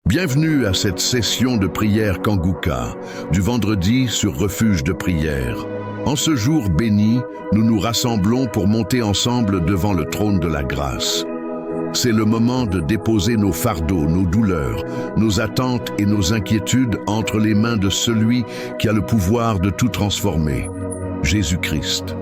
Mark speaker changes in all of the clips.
Speaker 1: Bienvenue à cette session de prière Kanguka, du vendredi sur Refuge de prière. En ce jour béni, nous nous rassemblons pour monter ensemble devant le trône de la grâce. C'est le moment de déposer nos fardeaux, nos douleurs, nos attentes et nos inquiétudes entre les mains de celui qui a le pouvoir de tout transformer, Jésus-Christ.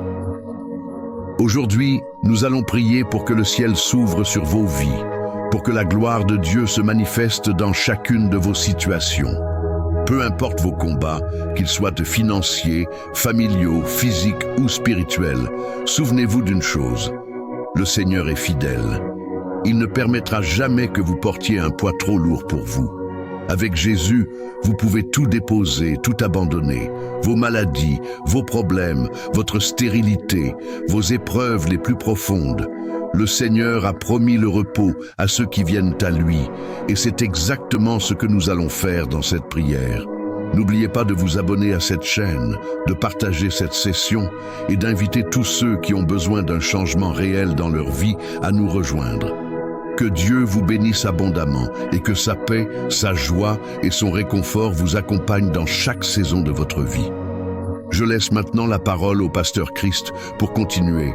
Speaker 1: Aujourd'hui, nous allons prier pour que le ciel s'ouvre sur vos vies, pour que la gloire de Dieu se manifeste dans chacune de vos situations. Peu importe vos combats, qu'ils soient financiers, familiaux, physiques ou spirituels, souvenez-vous d'une chose, le Seigneur est fidèle. Il ne permettra jamais que vous portiez un poids trop lourd pour vous. Avec Jésus, vous pouvez tout déposer, tout abandonner. Vos maladies, vos problèmes, votre stérilité, vos épreuves les plus profondes. Le Seigneur a promis le repos à ceux qui viennent à lui, et c'est exactement ce que nous allons faire dans cette prière. N'oubliez pas de vous abonner à cette chaîne, de partager cette session et d'inviter tous ceux qui ont besoin d'un changement réel dans leur vie à nous rejoindre. Que Dieu vous bénisse abondamment et que sa paix, sa joie et son réconfort vous accompagnent dans chaque saison de votre vie. Je laisse maintenant la parole au pasteur Christ pour continuer.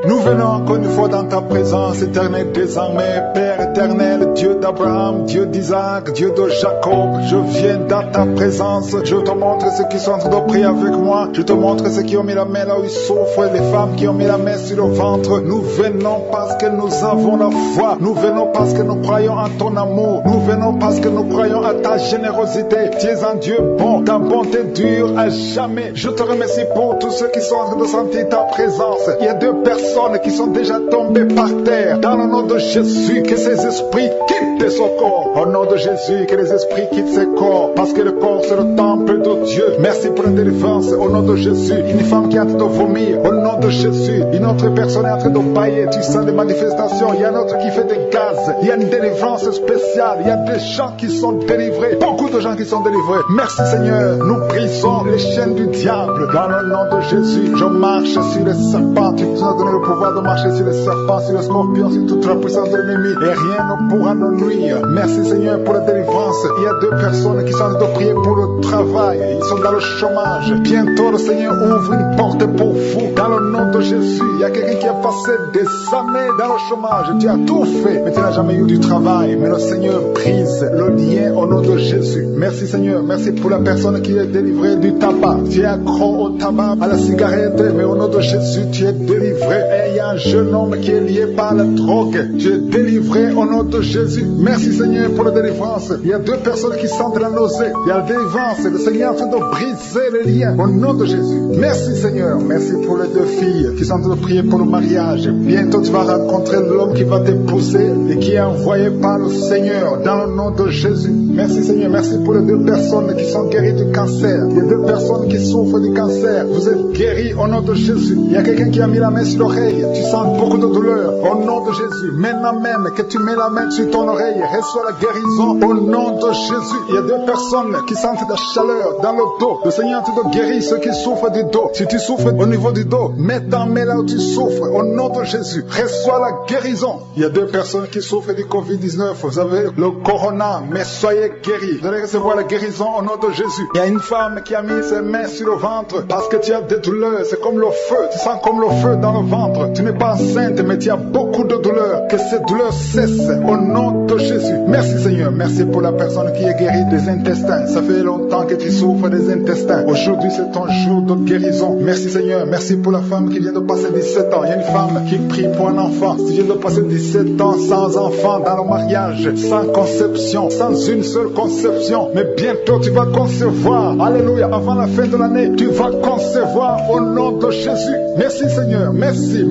Speaker 2: Nous venons encore une fois dans ta présence éternelle désormais, Père éternel, Dieu d'Abraham, Dieu d'Isaac, Dieu de Jacob. Je viens dans ta présence, je te montre ceux qui sont en train de prier avec moi, je te montre ceux qui ont mis la main là où ils souffrent, les femmes qui ont mis la main sur le ventre. Nous venons parce que nous avons la foi, nous venons parce que nous croyons en ton amour, nous venons parce que nous croyons à ta générosité. Tu es un Dieu bon, ta bonté dure à jamais. Je te remercie pour tous ceux qui sont en train de sentir ta présence. Il y a deux personnes qui sont déjà tombés par terre. Dans le nom de Jésus, que ces esprits quittent ce corps. Au nom de Jésus, que les esprits quittent ce corps. Parce que le corps, c'est le temple de Dieu. Merci pour la délivrance. Au nom de Jésus, une femme qui est en train de vomir. Au nom de Jésus, une autre personne est en train de bailler. Tu sens des manifestations. Il y a un autre qui fait des gaz. Il y a une délivrance spéciale. Il y a des gens qui sont délivrés. Beaucoup de gens qui sont délivrés. Merci Seigneur. Nous brisons les chaînes du diable. Dans le nom de Jésus, je marche sur les serpents. Tu nous as donné le pouvoir de marcher sur les serpents, sur les scorpions, sur toute la puissance de l'ennemi, et rien ne pourra nous nuire. Merci Seigneur pour la délivrance. Il y a deux personnes qui sont en train de prier pour le travail, ils sont dans le chômage. Bientôt le Seigneur ouvre une porte pour vous, dans le nom de Jésus. Il y a quelqu'un qui a passé des années dans le chômage, tu as tout fait, mais tu n'as jamais eu du travail. Mais le Seigneur brise le lien au nom de Jésus. Merci Seigneur, merci pour la personne qui est délivrée du tabac. Tu es accro au tabac, à la cigarette, mais au nom de Jésus, tu es délivré. Et il y a un jeune homme qui est lié par la drogue. Tu es délivré au nom de Jésus. Merci Seigneur pour la délivrance. Il y a deux personnes qui sentent la nausée. Il y a la délivrance. Le Seigneur est en train de briser les liens au nom de Jésus. Merci Seigneur. Merci pour les deux filles qui sont en train de prier pour le mariage. Bientôt tu vas rencontrer l'homme qui va t'épouser et qui est envoyé par le Seigneur dans le nom de Jésus. Merci Seigneur. Merci pour les deux personnes qui sont guéries du cancer. Il y a deux personnes qui souffrent du cancer. Vous êtes guéris au nom de Jésus. Il y a quelqu'un qui a mis la main sur l'oreille. Tu sens beaucoup de douleur au nom de Jésus. Maintenant même que tu mets la main sur ton oreille, reçois la guérison au nom de Jésus. Il y a deux personnes qui sentent la chaleur dans le dos. Le Seigneur te guérit ceux qui souffrent du dos. Si tu souffres au niveau du dos, mets ta main là où tu souffres au nom de Jésus. Reçois la guérison. Il y a deux personnes qui souffrent du Covid-19. Vous avez le corona, mais soyez guéris. Vous allez recevoir la guérison au nom de Jésus. Il y a une femme qui a mis ses mains sur le ventre parce que tu as des douleurs. C'est comme le feu. Tu sens comme le feu dans le ventre. Tu n'es pas enceinte, mais tu as beaucoup de douleurs. Que ces douleurs cessent au nom de Jésus. Merci Seigneur. Merci pour la personne qui est guérie des intestins. Ça fait longtemps que tu souffres des intestins. Aujourd'hui, c'est ton jour de guérison. Merci Seigneur. Merci pour la femme qui vient de passer 17 ans. Il y a une femme qui prie pour un enfant. Tu viens de passer 17 ans sans enfant dans le mariage, sans conception, sans une seule conception. Mais bientôt, tu vas concevoir. Alléluia. Avant la fin de l'année, tu vas concevoir au nom de Jésus. Merci Seigneur. Merci.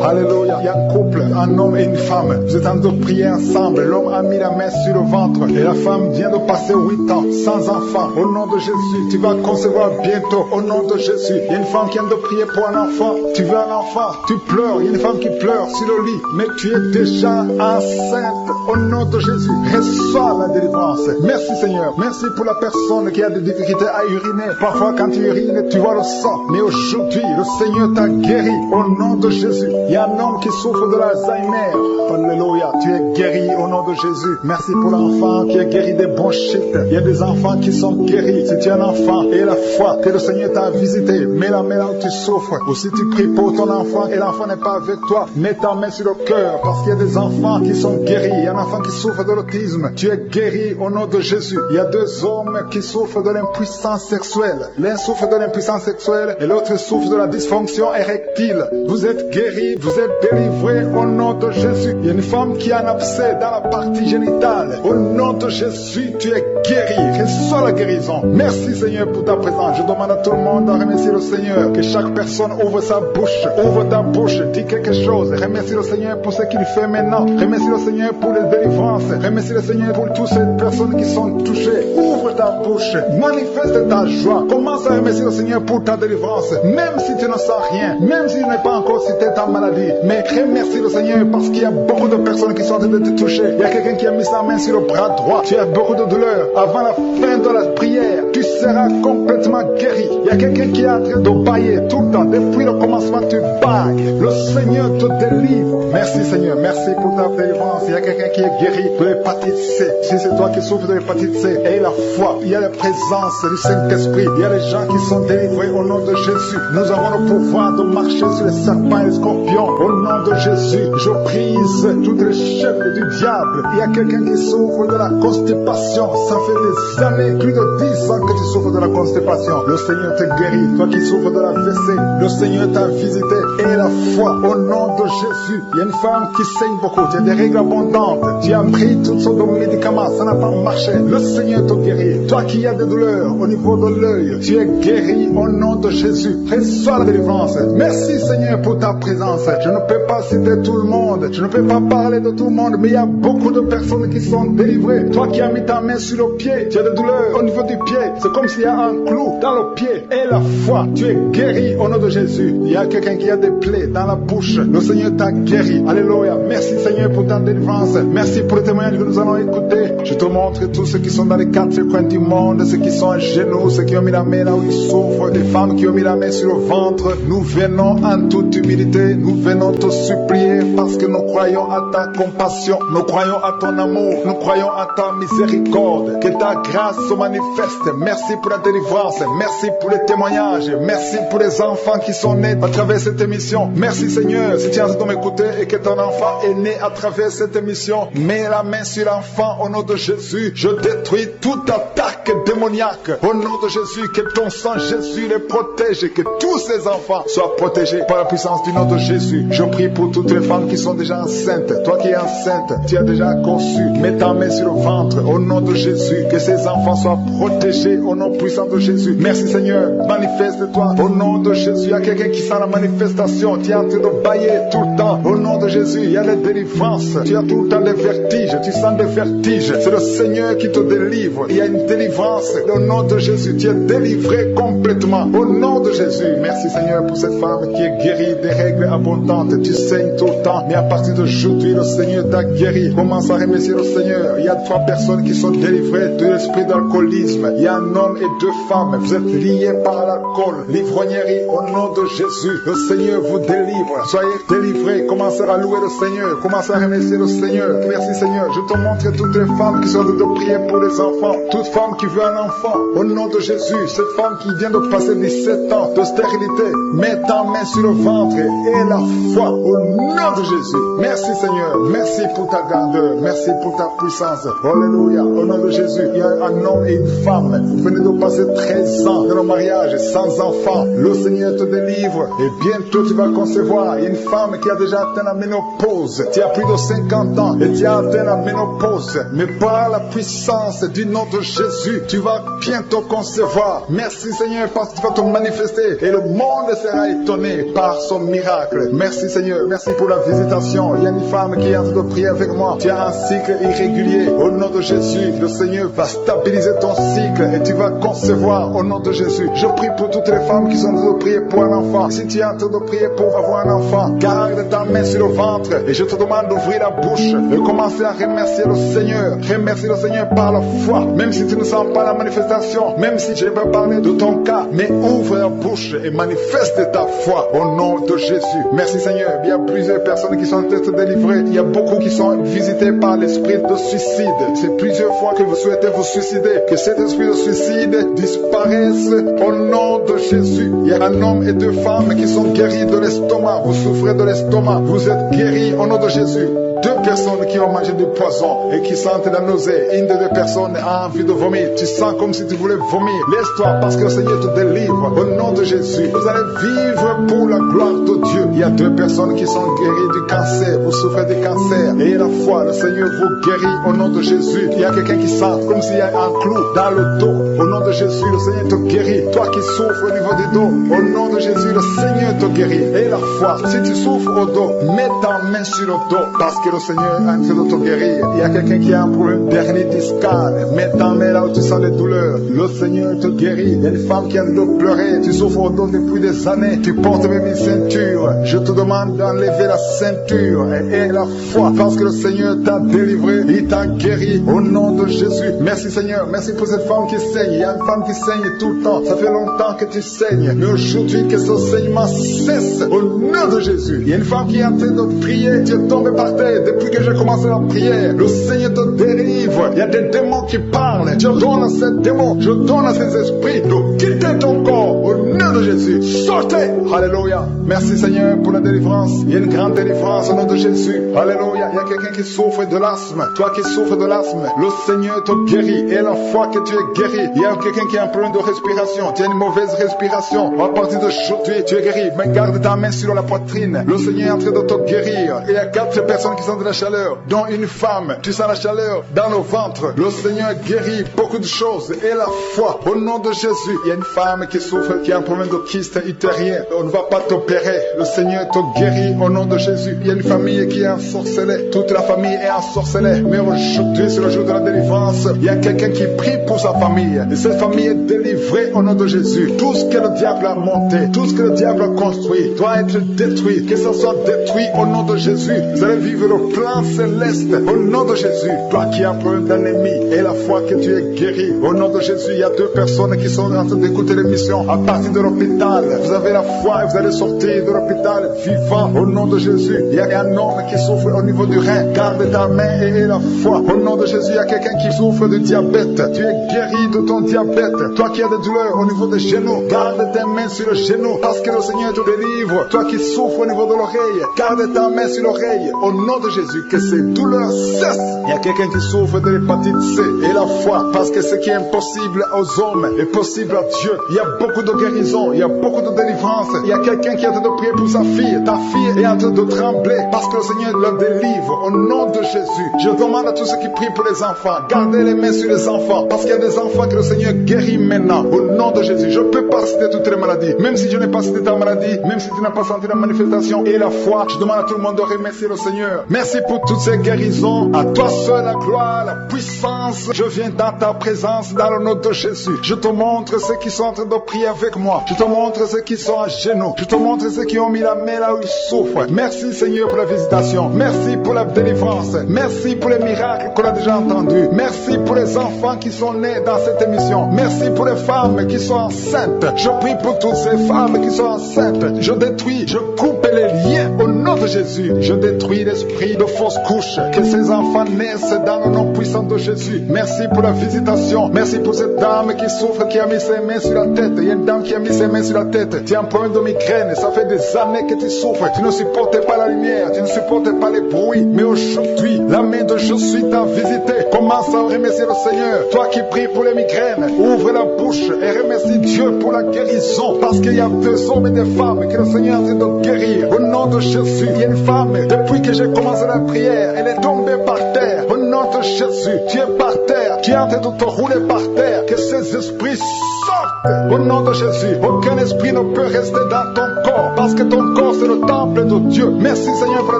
Speaker 2: Alléluia. Il y a un couple, un homme et une femme. Vous êtes en train de prier ensemble. L'homme a mis la main sur le ventre et la femme vient de passer 8 ans sans enfant. Au nom de Jésus, tu vas concevoir bientôt. Au nom de Jésus. Il y a une femme qui vient de prier pour un enfant. Tu veux un enfant, tu pleures. Il y a une femme qui pleure sur le lit, mais tu es déjà enceinte. Au nom de Jésus, reçois la délivrance. Merci Seigneur. Merci pour la personne qui a des difficultés à uriner. Parfois quand tu urines, tu vois le sang. Mais aujourd'hui, le Seigneur t'a guéri au nom de Jésus. Il y a un homme qui souffre de l'Alzheimer. Alléluia, tu es guéri au nom de Jésus. Merci pour l'enfant qui est guéri des bronchites. Il y a des enfants qui sont guéris. Si tu es un enfant et la foi que le Seigneur t'a visité, mets la main là où tu souffres. Ou si tu pries pour ton enfant et l'enfant n'est pas avec toi, mets ta main sur le cœur parce qu'il y a des enfants qui sont guéris. Il y a un enfant qui souffre de l'autisme. Tu es guéri au nom de Jésus. Il y a 2 hommes qui souffrent de l'impuissance sexuelle. L'un souffre de l'impuissance sexuelle et l'autre souffre de la dysfonction érectile. Vous êtes guéris, vous êtes délivrés au nom de Jésus. Il y a une femme qui a un abcès dans la partie génitale. Au nom de Jésus, tu es guéri. Reçois la guérison. Merci Seigneur pour ta présence. Je demande à tout le monde de remercier le Seigneur. Que chaque personne ouvre sa bouche. Ouvre ta bouche. Dis quelque chose. Remercie le Seigneur pour ce qu'il fait maintenant. Remercie le Seigneur pour les délivrances. Remercie le Seigneur pour toutes ces personnes qui sont touchées. Ouvre ta bouche. Manifeste ta joie. Commence à remercier le Seigneur pour ta délivrance. Même si tu ne sens rien. Même si tu n'es pas encore cité ta maladie. Mais remercie le Seigneur parce qu'il y a beaucoup de personnes qui sont en train de te toucher. Il y a quelqu'un qui a mis sa main sur le bras droit. Tu as beaucoup de douleur. Avant la fin de la prière, tu seras complètement guéri. Il y a quelqu'un qui est en train de bailler tout le temps. Depuis le commencement, tu bailles. Le Seigneur te délivre. Merci Seigneur. Merci pour ta délivrance. Il y a quelqu'un qui est guéri de l'hépatite C. Si c'est toi qui souffres de l'hépatite C, aie la foi. Il y a la présence du Saint-Esprit. Il y a les gens qui sont délivrés au nom de Jésus. Nous avons le pouvoir de marcher sur les serpents et les scorpions. Au nom de Jésus, je brise toutes les chefs du diable. Il y a quelqu'un qui souffre de la constipation. Ça fait des années, plus de 10 ans que tu souffres de la constipation. Le Seigneur te guérit. Toi qui souffres de la WC, le Seigneur t'a visité. Et la foi au nom de Jésus. Il y a une femme qui saigne beaucoup. Tu as des règles abondantes. Tu as pris toutes sortes de médicaments. Ça n'a pas marché. Le Seigneur te guérit. Toi qui as des douleurs au niveau de l'œil, tu es guéri au nom de Jésus. Reçois la délivrance. Merci Seigneur pour ta présence. Je ne peux pas citer tout le monde. Je ne peux pas parler de tout le monde. Mais il y a beaucoup de personnes qui sont délivrées. Toi qui as mis ta main sur le pied, tu as des douleurs au niveau du pied. C'est comme s'il y a un clou dans le pied. Et la foi, tu es guéri au nom de Jésus. Il y a quelqu'un qui a des plaies dans la bouche. Le Seigneur t'a guéri. Alléluia. Merci Seigneur pour ta délivrance. Merci pour le témoignage que nous allons écouter. Je te montre tous ceux qui sont dans les 4 coins du monde, ceux qui sont à genoux, ceux qui ont mis la main là où ils souffrent, des femmes qui ont mis la main sur le ventre. Nous venons en toute humilité, nous venons te supplier parce que nous croyons à ta compassion, nous croyons à ton amour, nous croyons à ta miséricorde, que ta grâce se manifeste. Merci pour la délivrance, merci pour les témoignages, merci pour les enfants qui sont nés à travers cette émission. Merci Seigneur, si tu es en train de m'écouter et que ton enfant est né à travers cette émission, mets la main sur l'enfant au nom de Jésus. Je détruis toute attaque démoniaque au nom de Jésus. Que ton sang Jésus les protège et que tous ces enfants soient protégés par la puissance du nom de Jésus. Je prie pour toutes les femmes qui sont déjà enceintes. Toi qui es enceinte, tu as déjà conçu. Mets ta main sur le ventre au nom de Jésus. Que ces enfants soient protégés au nom puissant de Jésus. Merci Seigneur. Manifeste-toi au nom de Jésus. Il y a quelqu'un qui sent la manifestation. Tu es en train de bailler tout le temps. Au nom de Jésus, il y a les délivrances. Tu as tout le temps des vertiges. Tu sens des vertiges. C'est le Seigneur qui te délivre. Il y a une délivrance. Au nom de Jésus, tu es délivré complètement. Au nom de Jésus. Merci Seigneur pour cette femme qui est guérie des règles abondantes. Tu saignes tout le temps. Mais à partir d'aujourd'hui, le Seigneur t'a guéri. Commence à remercier le Seigneur. Il y a 3 personnes qui sont délivrées de l'esprit d'alcoolisme. Il y a un homme et 2 femmes. Vous êtes liés par l'alcool. L'ivrognerie au nom de Jésus. Le Seigneur vous délivre. Soyez délivrés. Commencez à louer le Seigneur. Commencez à remercier le Seigneur. Merci Seigneur. Je te montre toutes les femmes qui sont en train de prier pour les enfants. Toute femme qui veut un enfant. Au nom de Jésus. Cette femme qui vient de passer 17 ans de stérilité. Mets ta main sur le ventre et la foi au nom de Jésus. Merci Seigneur. Merci pour ta grandeur. Merci pour ta puissance. Alléluia. Au nom de Jésus. Il y a un homme et une femme. Vous venez de passer 13 ans de nos mariages sans enfant. Le Seigneur te délivre et bientôt tu vas concevoir. Il y a une femme qui a déjà atteint la ménopause. Tu as plus de 50 ans et tu as atteint la ménopause. Mais par la puissance du nom de Jésus, tu vas bientôt concevoir. Merci Seigneur parce que tu vas te manifester et le monde sera étonné par son miracle. Merci Seigneur. Merci pour la visitation. Il y a une femme qui est en train de prier avec moi. Tu as un cycle irrégulier. Au nom de Jésus, le Seigneur va stabiliser ton cycle et tu vas concevoir au nom de Jésus. Je prie pour toutes les femmes qui sont en train de prier pour un enfant. Si tu es en train de prier pour avoir un enfant, garde ta main sur le ventre et je te demande d'ouvrir la bouche et commencer à remercier le Seigneur. Remercier le Seigneur par la foi. Même si tu ne sens n'attends pas la manifestation, même si je vais parler de ton cas, mais ouvre la bouche et manifeste ta foi au nom de Jésus. Merci Seigneur. Il y a plusieurs personnes qui sont en train de délivrer. Il y a beaucoup qui sont visitées par l'esprit de suicide. C'est plusieurs fois que vous souhaitez vous suicider. Que cet esprit de suicide disparaisse au nom de Jésus. Il y a un homme et deux femmes qui sont guéris de l'estomac. Vous souffrez de l'estomac. Vous êtes guéris au nom de Jésus. Deux personnes qui ont mangé du poison et qui sentent la nausée. Une des deux personnes a envie de vomir. Tu sens comme si tu voulais vomir. Laisse-toi parce que le Seigneur te délivre. Au nom de Jésus, vous allez vivre pour la gloire de Dieu. Il y a deux personnes qui sont guéries du cancer. Vous souffrez du cancer. Et la foi, le Seigneur vous guérit au nom de Jésus. Il y a quelqu'un qui sent comme s'il y a un clou dans le dos. Au nom de Jésus, le Seigneur te guérit. Toi qui souffres au niveau du dos, au nom de Jésus, le Seigneur te guérit. Et la foi, si tu souffres au dos, mets ta main sur le dos parce que le Seigneur est en train de te guérir. Il y a quelqu'un qui a un problème d'hernie discale. Mets ta main là où tu sens les douleurs. Le Seigneur te guérit. Il y a une femme qui a le dos pleurer. Tu souffres au dos depuis des années. Tu portes même une ceinture. Je te demande d'enlever la ceinture et la foi parce que le Seigneur t'a délivré. Il t'a guéri au nom de Jésus. Merci Seigneur. Merci pour cette femme qui saigne. Il y a une femme qui saigne tout le temps. Ça fait longtemps que tu saignes. Mais aujourd'hui que ce saignement cesse au nom de Jésus. Il y a une femme qui est en train de prier. Tu es tombé par terre depuis que j'ai commencé la prière. Le Seigneur te délivre. Il y a des démons qui parlent. Je donne à ces démons, je donne à ces esprits de quitter ton corps au nom de Jésus. Sortez. Alléluia. Merci Seigneur pour la délivrance. Il y a une grande délivrance au nom de Jésus. Alléluia. Il y a quelqu'un qui souffre de l'asthme. Toi qui souffres de l'asthme, le Seigneur te guérit. Et la fois que tu es guéri, il y a quelqu'un qui a un problème de respiration. Tu as une mauvaise respiration. À partir d'aujourd'hui, tu es guéri. Mais garde ta main sur la poitrine. Le Seigneur est en train de te guérir. Et il y a 4 personnes qui sont de la chaleur, dont une femme. Tu sens la chaleur dans le ventre. Le Seigneur guérit beaucoup de choses. Et la foi, au nom de Jésus. Il y a une femme qui souffre, qui a un problème de kyste utérien. On ne va pas t'opérer. Le Seigneur te guérit au nom de Jésus. Il y a une famille qui est ensorcelée. Toute la famille est ensorcelée. Mais aujourd'hui, c'est le jour de la délivrance. Il y a quelqu'un qui prie pour sa famille. Et cette famille est délivrée au nom de Jésus. Tout ce que le diable a monté, tout ce que le diable a construit, doit être détruit. Que ça soit détruit au nom de Jésus. Vous allez vivre le plan céleste au nom de Jésus. Toi qui as un problème d'anémie et la foi que tu es guéri, au nom de Jésus, il y a 2 personnes qui sont en train d'écouter l'émission à partir de l'hôpital. Vous avez la foi et vous allez sortir de l'hôpital vivant au nom de Jésus. Il y a un homme qui souffre au niveau du rein. Garde ta main et la foi. Au nom de Jésus, il y a quelqu'un qui souffre de diabète. Tu es guéri de ton diabète. Toi qui as des douleurs au niveau des genoux, garde tes mains sur le genou parce que le Seigneur te délivre. Toi qui souffres au niveau de l'oreille, garde ta main sur l'oreille. Au nom de Jésus, que ces douleurs cessent. Il y a quelqu'un qui souffre de l'hépatite C et la foi parce que ce qui est impossible aux hommes est possible à Dieu. Il y a beaucoup de guérison, il y a beaucoup de délivrance. Il y a quelqu'un qui est en train de prier pour sa fille. Ta fille est en train de trembler parce que le Seigneur la délivre au nom de Jésus. Je demande à tous ceux qui prient pour les enfants, gardez les mains sur les enfants parce qu'il y a des enfants que le Seigneur guérit maintenant au nom de Jésus. Je ne peux pas citer toutes les maladies, même si je n'ai pas cité ta maladie, même si tu n'as pas senti la manifestation et la foi. Je demande à tout le monde de remercier le Seigneur. Merci pour toutes ces guérisons. À toi seul la gloire, la puissance. Je viens dans ta présence dans le nom de Jésus. Je te montre ceux qui sont en train de prier avec moi. Je te montre ceux qui sont à genoux. Je te montre ceux qui ont mis la main là où ils souffrent. Merci Seigneur pour la visitation. Merci pour la délivrance. Merci pour les miracles qu'on a déjà entendus. Merci pour les enfants qui sont nés dans cette émission. Merci pour les femmes qui sont enceintes. Je prie pour toutes ces femmes qui sont enceintes. Je détruis, je coupe les liens au nom de Jésus. Je détruis l'esprit de fausse couche. Que ces enfants naissent dans le nom puissant de Jésus. Merci pour la visitation. Merci pour cette dame qui souffre, qui a mis ses mains sur la tête. Il y a une dame qui a mis ses mains sur la tête. Tu as un problème de migraine. Ça fait des années que tu souffres. Tu ne supportes pas la lumière. Tu ne supportes pas les bruits. Mais aujourd'hui, la main de Jésus t'a visité. Commence à remercier le Seigneur. Toi qui pries pour les migraines, ouvre la bouche et remercie Dieu pour la guérison. Parce qu'il y a des hommes et des femmes que le Seigneur est en train de guérir. Au nom de Jésus, il y a une femme, depuis que j'ai commencé la prière, elle est tombée par terre. Au nom de Jésus, tu es par terre. Tu es en train de te rouler par terre. Que ces esprits sortent. Au nom de Jésus, aucun esprit ne peut rester dans ton corps. corps, parce que ton corps c'est le temple de Dieu. Merci Seigneur pour la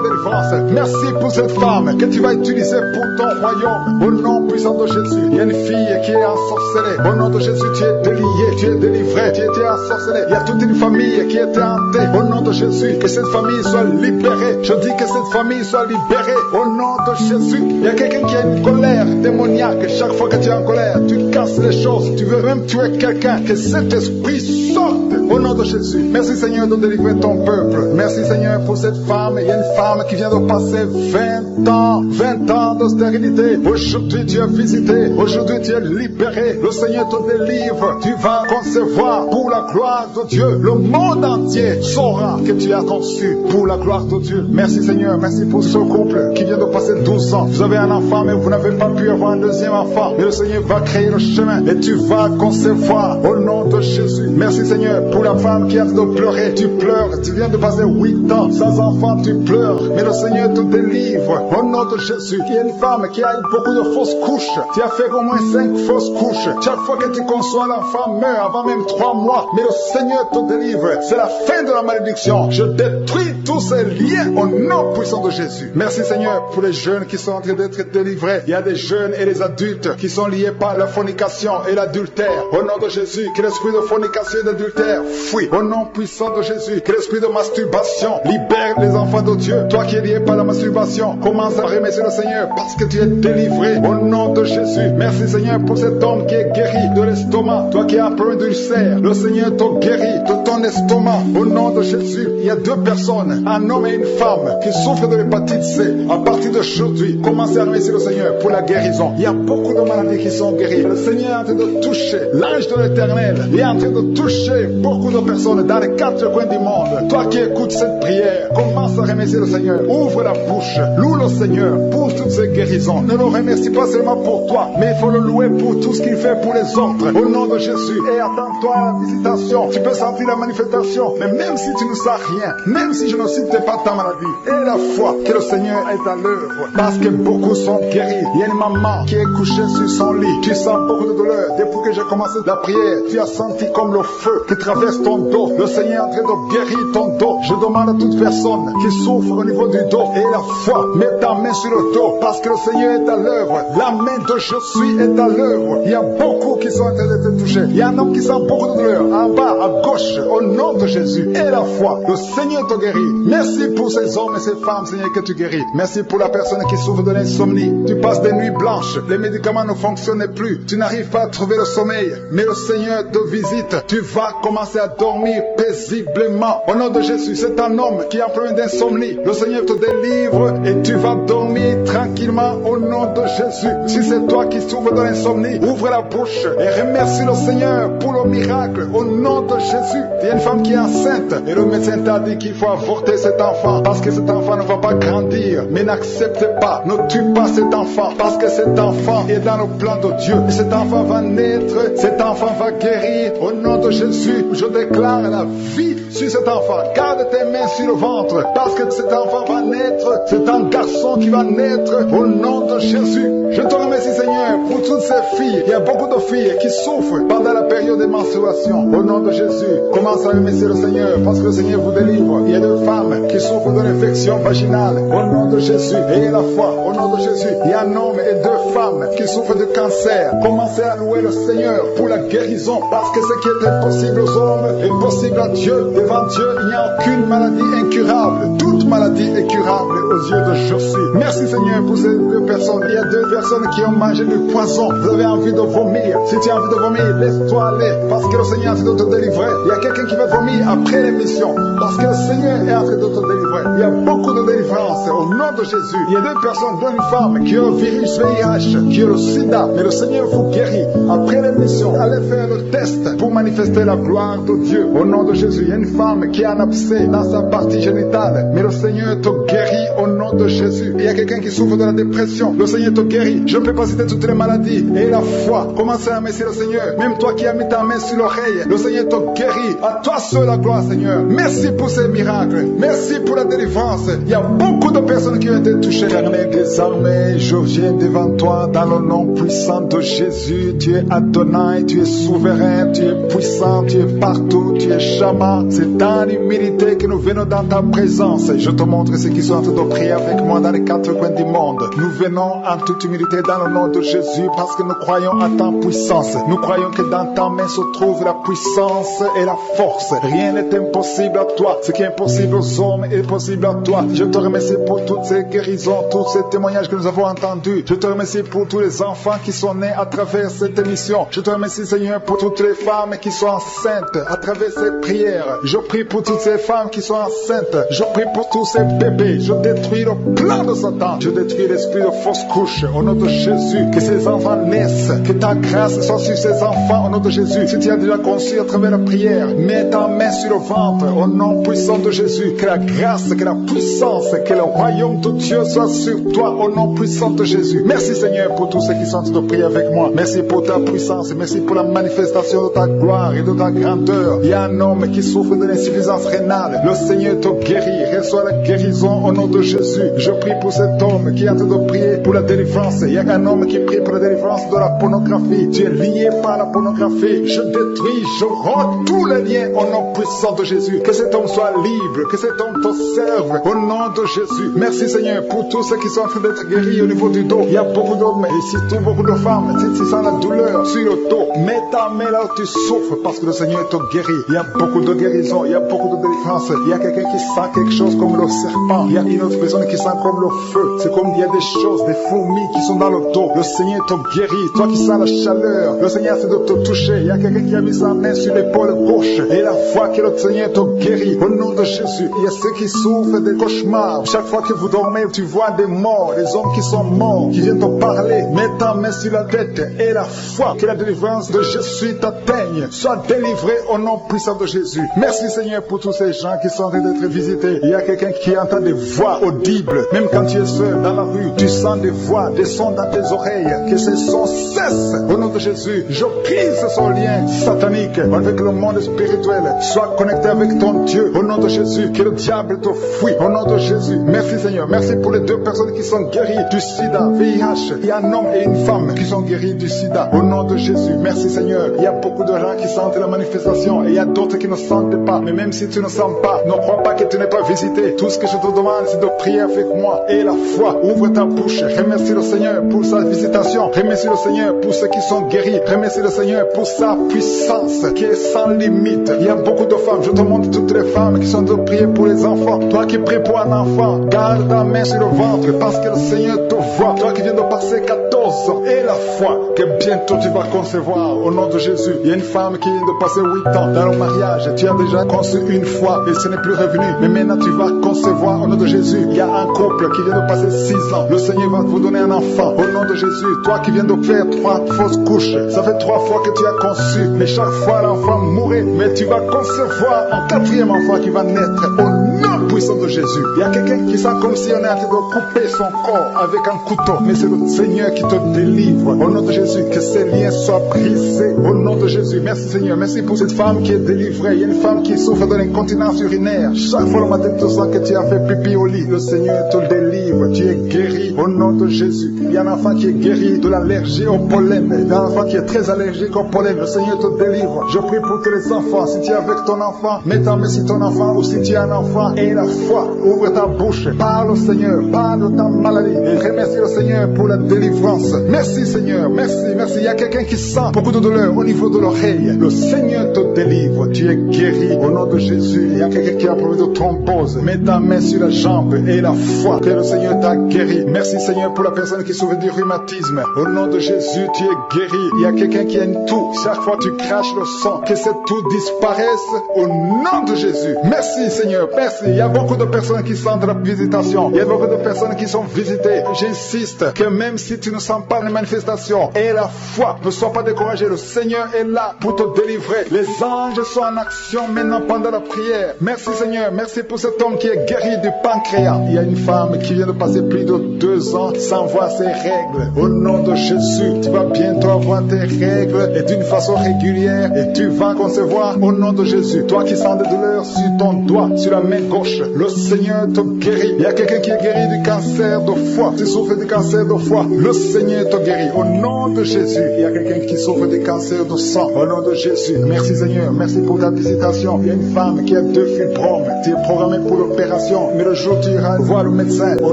Speaker 2: délivrance. Merci pour cette femme que tu vas utiliser pour ton royaume. Au nom puissant de Jésus, il y a une fille qui est ensorcelée. Au nom de Jésus, tu es délié, tu es délivré, tu étais ensorcelé. Il y a toute une famille qui était hantée. Au nom de Jésus, que cette famille soit libérée. Je dis que cette famille soit libérée. Au nom de Jésus, il y a quelqu'un qui a une colère démoniaque. Chaque fois que tu es en colère, tu casses les choses. Tu veux même tuer quelqu'un. Que cet esprit sorte. Au nom de Jésus. Merci Seigneur de délivrer ton peuple. Merci Seigneur pour cette femme. Il y a une femme qui vient de passer 20 ans de stérilité. Aujourd'hui tu es visité. Aujourd'hui tu es libéré. Le Seigneur te délivre. Tu vas concevoir pour la gloire de Dieu. Le monde entier saura que tu as conçu pour la gloire de Dieu. Merci Seigneur. Merci pour ce couple qui vient de passer 12 ans. Vous avez un enfant mais vous n'avez pas pu avoir un deuxième enfant. Mais le Seigneur va créer le chemin et tu vas concevoir au nom de Jésus. Merci Seigneur pour la femme qui a de pleurer. Tu pleures. Tu viens de passer 8 ans sans enfant. Tu pleures. Mais le Seigneur te délivre au nom de Jésus. Il y a une femme qui a eu beaucoup de fausses couches. Tu as fait au moins 5 fausses couches. Chaque fois que tu conçois, l'enfant meurt avant même 3 mois. Mais le Seigneur te délivre. C'est la fin de la malédiction. Je détruis tous ces liens au nom puissant de Jésus. Merci Seigneur pour les jeunes qui sont en train d'être délivrés. Il y a des jeunes et des adultes qui sont liés par la fornication et l'adultère. Au nom de Jésus, que l'esprit de fornication et d'adultère fuit. Au nom puissant de Jésus, que l'esprit de masturbation libère les enfants de Dieu. Toi qui es lié par la masturbation, commence à remercier le Seigneur parce que tu es délivré. Au nom de Jésus, merci Seigneur pour cet homme qui est guéri de l'estomac. Toi qui as un problème d'ulcère, le Seigneur te guérit de ton estomac. Au nom de Jésus, il y a 2 personnes, un homme et une femme, qui souffrent de l'hépatite C. À partir d'aujourd'hui, commencez à remercier le Seigneur pour la guérison. Il y a beaucoup de maladies qui sont guéries. Le Seigneur est en train de toucher l'ange de l'Éternel. Il est en train de toucher beaucoup de personnes dans les 4 coins du monde. Toi qui écoutes cette prière, commence à remercier le Seigneur. Ouvre la bouche, loue le Seigneur pour toutes ces guérisons. Ne le remercie pas seulement pour toi, mais il faut le louer pour tout ce qu'il fait pour les autres. Au nom de Jésus, et attends-toi à la visitation. Tu peux sentir la manifestation, mais même si tu ne sens rien, même si je ne cite pas ta maladie, et la foi que le Seigneur est à l'œuvre, parce que beaucoup sont guéris. Il y a une maman qui est couchée sur son lit. Tu sens beaucoup de douleur. Depuis que j'ai commencé la prière, tu as senti comme le feu qui traverse ton dos. Le Seigneur est en train de guérir ton dos. Je demande à toute personne qui souffre au niveau du dos et la foi, mets ta main sur le dos parce que le Seigneur est à l'œuvre. La main de je suis est à l'œuvre. Il y a beaucoup qui sont en train d'être touchés. Il y a un homme qui sent beaucoup de douleur en bas, à gauche, au nom de Jésus. Et la foi, le Seigneur te guérit. Merci pour ces hommes et ces femmes, Seigneur, que tu guéris. Merci pour la personne qui souffre de l'insomnie. Tu passes des nuits blanches, les médicaments ne fonctionnent plus. Tu n'arrives pas à trouver le sommeil, mais le Seigneur te visite. Tu vas commencer à dormir paisiblement. Au nom de Jésus, c'est un homme qui a un problème d'insomnie. Le Seigneur te délivre et tu vas dormir tranquillement au nom de Jésus. Si c'est toi qui souffres de l'insomnie, ouvre la bouche et remercie le Seigneur pour le miracle au nom de Jésus. Il y a une femme qui est enceinte et le médecin t'a dit qu'il faut avorter cet enfant parce que cet enfant ne va pas grandir. Mais n'accepte pas, ne tue pas cet enfant parce que cet enfant est dans le plan de Dieu. Et cet enfant va naître, cet enfant va guérir au nom de Jésus. Je déclare la vie sur cet enfant. Garde tes mains sur le ventre parce que cet enfant va naître. C'est un garçon qui va naître au nom de Jésus. Je te remercie Seigneur pour toutes ces filles. Il y a beaucoup de filles qui souffrent pendant la période de menstruation. Au nom de Jésus, commence à remercier le Seigneur parce que le Seigneur vous délivre. Il y a 2 femmes qui souffrent de l'infection vaginale. Au nom de Jésus, ayez la foi. Au nom de Jésus, il y a un homme et 2 femmes qui souffrent de cancer. Commencez à louer le Seigneur pour la guérison parce que ce qui est impossible aux hommes est possible à Dieu. Devant Dieu, il n'y a aucune maladie incurable. Toute maladie est curable aux yeux de Jésus. Merci Seigneur pour ces 2 personnes. Il y a 2 personnes qui ont mangé du poison. Vous avez envie de vomir. Si tu as envie de vomir, laisse-toi aller parce que le Seigneur est en train de te délivrer. Il y a quelqu'un qui va vomir après l'émission parce que le Seigneur est en train de te délivrer. Il y a beaucoup de délivrance au nom de Jésus. Il y a 2 personnes, dont une femme qui a le virus VIH, qui a le sida, mais le Seigneur vous guérit. Après l'émission, allez faire le test pour manifester la gloire de Dieu. Au nom de Jésus, il y a une femme qui a un abcès dans sa partie génitale, mais le Seigneur te guérit au nom de Jésus. Il y a quelqu'un qui souffre de la dépression, le Seigneur te guérit. Je ne peux pas citer toutes les maladies. Et la foi, commencez à remercier le Seigneur. Même toi qui as mis ta main sur l'oreille, le Seigneur te guérit. À toi seul la gloire, Seigneur. Merci pour ces miracles. Merci pour la délivrance. Il y a beaucoup de personnes qui ont été touchées. Éternel des armées, je viens devant toi dans le nom puissant de Jésus. Tu es es Adonai, tu es souverain, tu es puissant, tu es partout, tu es Shama. C'est dans l'humilité que nous venons dans ta présence. Je te montre ceux qui sont en train de prier avec moi dans les quatre coins du monde. Nous venons en toute humilité dans le nom de Jésus parce que nous croyons à ta puissance. Nous croyons que dans ta main se trouve la puissance et la force. Rien n'est impossible à toi. Ce qui est impossible aux hommes est possible à toi. Je te remercie pour toutes ces guérisons, tous ces témoignages que nous avons entendus. Je te remercie pour tous les enfants qui sont nés à travers cette émission. Je te remercie, Seigneur, pour toutes les femmes qui sont enceintes à travers ces prières. Je prie pour toutes ces femmes qui sont enceintes. Je prie pour tous ces bébés. Je détruis le plan de Satan. Je détruis l'esprit de fausse couche au nom de Jésus. Que ces enfants naissent. Que ta grâce soit sur ces enfants au nom de Jésus. Si tu as déjà conçu à travers la prière, mets ta main sur le ventre au nom puissant de Jésus. Que la grâce, que la puissance, que le royaume de Dieu soit sur toi au nom puissant de Jésus. Merci Seigneur pour tous ceux qui sont en train de prier avec moi. Merci pour ta puissance. Merci pour la manifestation de ta gloire et de ta grandeur. Il y a un homme qui souffre de l'insuffisance rénale. Le Seigneur te guérit. Reçois la guérison au nom de Jésus. Je prie pour cet homme qui est en train de prier pour la délivrance. Il y a un homme qui prie pour la délivrance de la pornographie. Tu es lié par la pornographie. Je détruis, je rends tous les liens au nom puissant de Jésus. Que cet homme soit libre. Que cet homme te serve au nom de Jésus. Merci Seigneur pour tous ceux qui sont en train d'être guéris au niveau du dos. Il y a beaucoup d'hommes et surtout beaucoup de femmes. Si tu sens la douleur sur le dos, mets ta main là où tu souffres parce que le Seigneur te guérit. Il y a beaucoup de guérison, il y a beaucoup de délivrance. Il y a quelqu'un qui sent quelque chose comme le serpent. Il y a une autre personne qui sent comme le feu. C'est comme il y a des choses, des fourmis qui sont dans le dos. Le Seigneur te guérit. Toi qui sens la chaleur, le Seigneur essaie de te toucher. Il y a quelqu'un qui a mis sa main sur l'épaule gauche. Et la foi que le Seigneur te guérit au nom de Jésus. Il y a ceux qui souffrent des cauchemars. Chaque fois que vous dormez, tu vois des morts, des hommes qui sont morts, qui viennent te parler. Mets ta main sur la tête et la foi que la délivrance de Jésus t'atteigne. Sois délivré au nom puissant de Jésus. Merci Seigneur pour tous ces gens qui sont en train d'être visités. Il y a quelqu'un qui entend des voix audibles. Même quand tu es seul dans la rue, tu sens des voix, des sons dans tes oreilles. Que ces sons cessent au nom de Jésus. Je brise son lien satanique avec le monde spirituel. Sois connecté avec ton Dieu au nom de Jésus. Que le diable te fuit au nom de Jésus. Merci Seigneur. Merci pour les deux personnes qui sont guéries du sida, VIH. Il y a un homme et une femme qui sont guéris du sida au nom de Jésus. Merci Seigneur. Il y a beaucoup de gens qui sentent la manifestation et il y a d'autres qui ne sentent pas. Mais même si tu ne sens pas, ne crois pas que tu n'es pas visité. Tout ce que je te demande, c'est de prier avec moi. Et la foi, ouvre ta bouche. Remercie le Seigneur pour sa visitation. Remercie le Seigneur pour ceux qui sont guéris. Remercie le Seigneur pour sa puissance qui est sans limite. Il y a beaucoup de femmes. Je te montre toutes les femmes qui sont en train de prier pour les enfants. Toi qui pries pour un enfant, garde ta main sur le ventre parce que le Seigneur te voit. Toi qui viens de passer 14 ans et la foi que bientôt tu vas concevoir au nom de Jésus. Il y a une femme qui vient de passer 8 ans dans le mariage. Tu as déjà conçu une fois et ce n'est plus revenu. Mais maintenant tu vas concevoir au nom de Jésus. Il y a un couple qui vient de passer 6 ans. Le Seigneur va vous donner un enfant au nom de Jésus. Toi qui viens de faire 3 fausses couches. Ça fait 3 fois que tu as conçu. Mais chaque fois l'enfant mourait. Mais tu vas concevoir un 4e enfant qui va naître au nom puissant de Jésus. Il y a quelqu'un qui sent comme si on est en train de couper son corps avec un couteau. Mais c'est le Seigneur qui te délivre au nom de Jésus. Que ces liens soient brisés au nom de Jésus. Merci Seigneur. Merci pour cette femme qui est délivrée. Il y a une femme qui souffre de l'incontinence urinaire. Chaque fois le matin tu sens que tu as fait pipi au lit. Le Seigneur te délivre. Tu es guéri au nom de Jésus. Il y a un enfant qui est guéri de l'allergie au pollen. Il y a un enfant qui est très allergique au pollen. Le Seigneur te délivre. Je prie pour tous les enfants. Si tu es avec ton enfant, mets ta main sur ton enfant. Ou si tu es un enfant et la foi, ouvre ta bouche. Parle au Seigneur. Parle de ta maladie. Et remercie le Seigneur pour la délivrance. Merci Seigneur. Merci. Merci. Il y a quelqu'un qui sent beaucoup de douleur au niveau de l'oreille. Le Seigneur te délivre. Tu es guéri au nom de Jésus. Il y a quelqu'un qui a problème de thrombose. Mets ta main sur la jambe et la foi que le Seigneur t'a guéri. Merci Seigneur pour la personne qui souffre du rhumatisme. Au nom de Jésus, tu es guéri. Il y a quelqu'un qui a une toux. Chaque fois tu craches le sang, que cette toux disparaisse au nom de Jésus. Merci Seigneur. Merci. Il y a beaucoup de personnes qui sentent la visitation. Il y a beaucoup de personnes qui sont visitées. J'insiste que même si tu ne sens pas les manifestations et la foi, ne sois pas découragé. Le Seigneur est là pour te délivrer. Les anges sont en action maintenant pendant la prière. Merci Seigneur. Merci pour cet homme qui est guéri du pancréas. Il y a une femme qui vient de passer plus de 2 ans sans voir ses règles. Au nom de Jésus, tu vas bientôt avoir tes règles et d'une façon régulière et tu vas concevoir au nom de Jésus. Toi qui sens des douleurs sur ton doigt, sur la main gauche, le Seigneur te guérit. Il y a quelqu'un qui est guéri du cancer de foie. Tu souffres du cancer de foie. Le Seigneur Seigneur te guérit. Au nom de Jésus, il y a quelqu'un qui souffre de cancer du sang. Au nom de Jésus, merci Seigneur, merci pour ta visitation. Il y a une femme qui a 2 fibromes. Tu es programmée pour l'opération, mais le jour où tu iras voir le médecin, on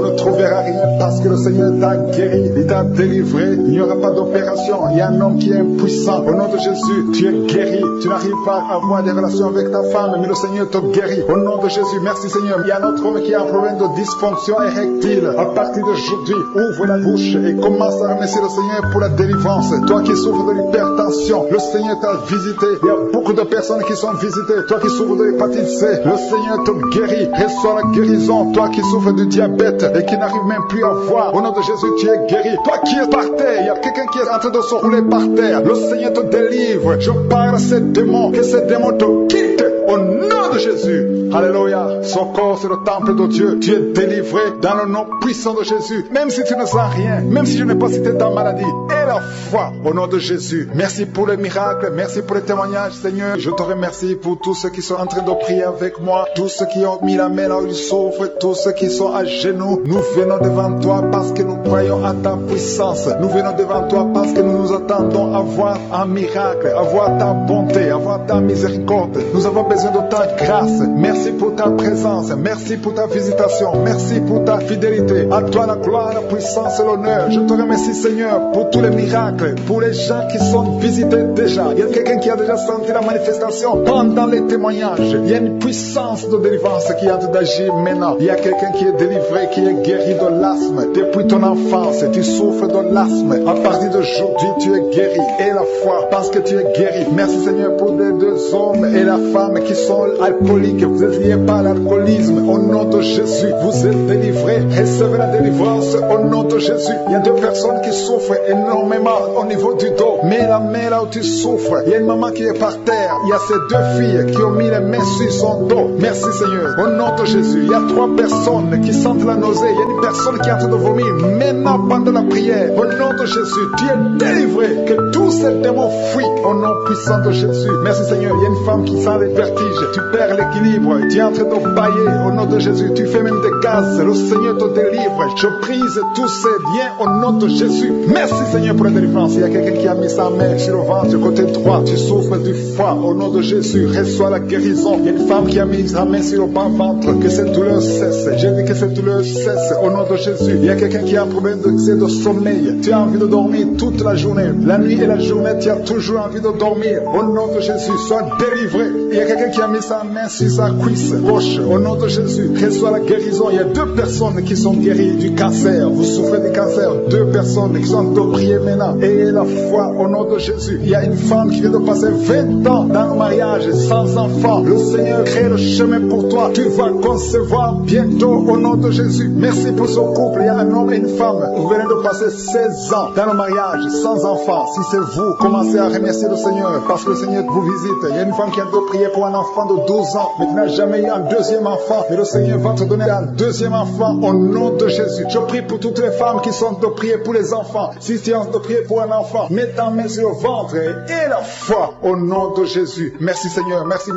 Speaker 2: ne trouvera rien parce que le Seigneur t'a guéri, il t'a délivré. Il n'y aura pas d'opération. Il y a un homme qui est impuissant. Au nom de Jésus, tu es guéri. Tu n'arrives pas à avoir des relations avec ta femme, mais le Seigneur te guérit. Au nom de Jésus, merci Seigneur. Il y a un autre homme qui a un problème de dysfonction érectile. À partir d'aujourd'hui, ouvre la bouche et commence à remercier le Seigneur pour la délivrance. Toi qui souffres de l'hypertension, le Seigneur t'a visité. Il y a beaucoup de personnes qui sont visitées. Toi qui souffres de l'hépatite C, le Seigneur te guérit. Reçois la guérison. Toi qui souffres du diabète et qui n'arrive même plus à voir, au nom de Jésus, tu es guéri. Toi qui es par terre, il y a quelqu'un qui est en train de se rouler par terre. Le Seigneur te délivre. Je parle à ces démons, que ces démons te quittent. Au nom de Jésus. Alléluia. Son corps, c'est le temple de Dieu. Tu es délivré dans le nom puissant de Jésus. Même si tu ne sens rien, même si je n'ai pas cité ta maladie, et la foi au nom de Jésus. Merci pour le miracle. Merci pour le témoignage, Seigneur. Je te remercie pour tous ceux qui sont en train de prier avec moi, tous ceux qui ont mis la main là où ils souffrent, tous ceux qui sont à genoux. Nous venons devant toi parce que nous croyons à ta puissance. Nous venons devant toi parce que nous nous attendons à voir un miracle, à voir ta bonté, à voir ta miséricorde. Nous avons besoin de ta grâce. Merci pour ta présence. Merci pour ta visitation. Merci pour ta fidélité. À toi la gloire, la puissance et l'honneur. Je te remercie, Seigneur, pour tous les miracles, pour les gens qui sont visités déjà. Il y a quelqu'un qui a déjà senti la manifestation pendant les témoignages. Il y a une puissance de délivrance qui est en train d'agir maintenant. Il y a quelqu'un qui est délivré, qui est guéri de l'asthme. Depuis ton enfance, tu souffres de l'asthme. À partir d'aujourd'hui, tu es guéri. Et la foi, parce que tu es guéri. Merci, Seigneur, pour les 2 hommes et la femme qui sont alcooliques. Vous êtes liés par l'alcoolisme. Au nom de Jésus, vous êtes délivrés. Recevez la délivrance au nom de Jésus. Il y a 2 personnes qui souffrent énormément au niveau du dos. Mets la main là où tu souffres. Il y a une maman qui est par terre. Il y a ces 2 filles qui ont mis les mains sur son dos. Merci Seigneur. Au nom de Jésus, il y a 3 personnes qui sentent la nausée. Il y a une personne qui est en train de vomir. Maintenant, pendant la prière, au nom de Jésus, tu es délivré. Que tous ces démons fuient au nom puissant de Jésus. Merci Seigneur. Il y a une femme qui sent les vertiges. Tu perds l'équilibre. Tu es en train de bailler au nom de Jésus. Tu fais même des gaz. Le Seigneur te délivre. Je brise tous ces liens au nom de Jésus. Merci Seigneur pour la délivrance. Il y a quelqu'un qui a mis sa main sur le ventre, du côté droit. Tu souffres du foie au nom de Jésus. Reçois la guérison. Il y a une femme qui a mis sa main sur le bas ventre. Que cette douleur cesse. J'ai dit que cette douleur cesse au nom de Jésus. Il y a quelqu'un qui a un problème de sommeil. Tu as envie de dormir toute la journée. La nuit et la journée, tu as toujours envie de dormir. Au nom de Jésus, sois délivré. Il y a quelqu'un qui a mis sa main sur sa cuisse gauche. Au nom de Jésus, reçois la guérison. Il y a 2 personnes qui sont guéries du cancer. Vous souffrez du cancer. 2 personnes qui sont en train de prier maintenant. Et la foi au nom de Jésus. Il y a une femme qui vient de passer 20 ans dans le mariage sans enfant. Le Seigneur crée le chemin pour toi. Tu vas concevoir bientôt au nom de Jésus. Merci pour ce couple. Il y a un homme et une femme. Vous venez de passer 16 ans dans le mariage sans enfant. Si c'est vous, commencez à remercier le Seigneur parce que le Seigneur vous visite. Il y a une femme qui a de prier pour un enfant de 12 ans mais qui n'a jamais eu un 2e enfant. Et le Seigneur va te donner un 2e enfant au nom de Jésus. Je prie pour toutes les femmes qui sont de prier pour les enfants. Si tu es en train de prier pour un enfant, mets ta main sur le ventre et la foi au nom de Jésus. Merci Seigneur. Merci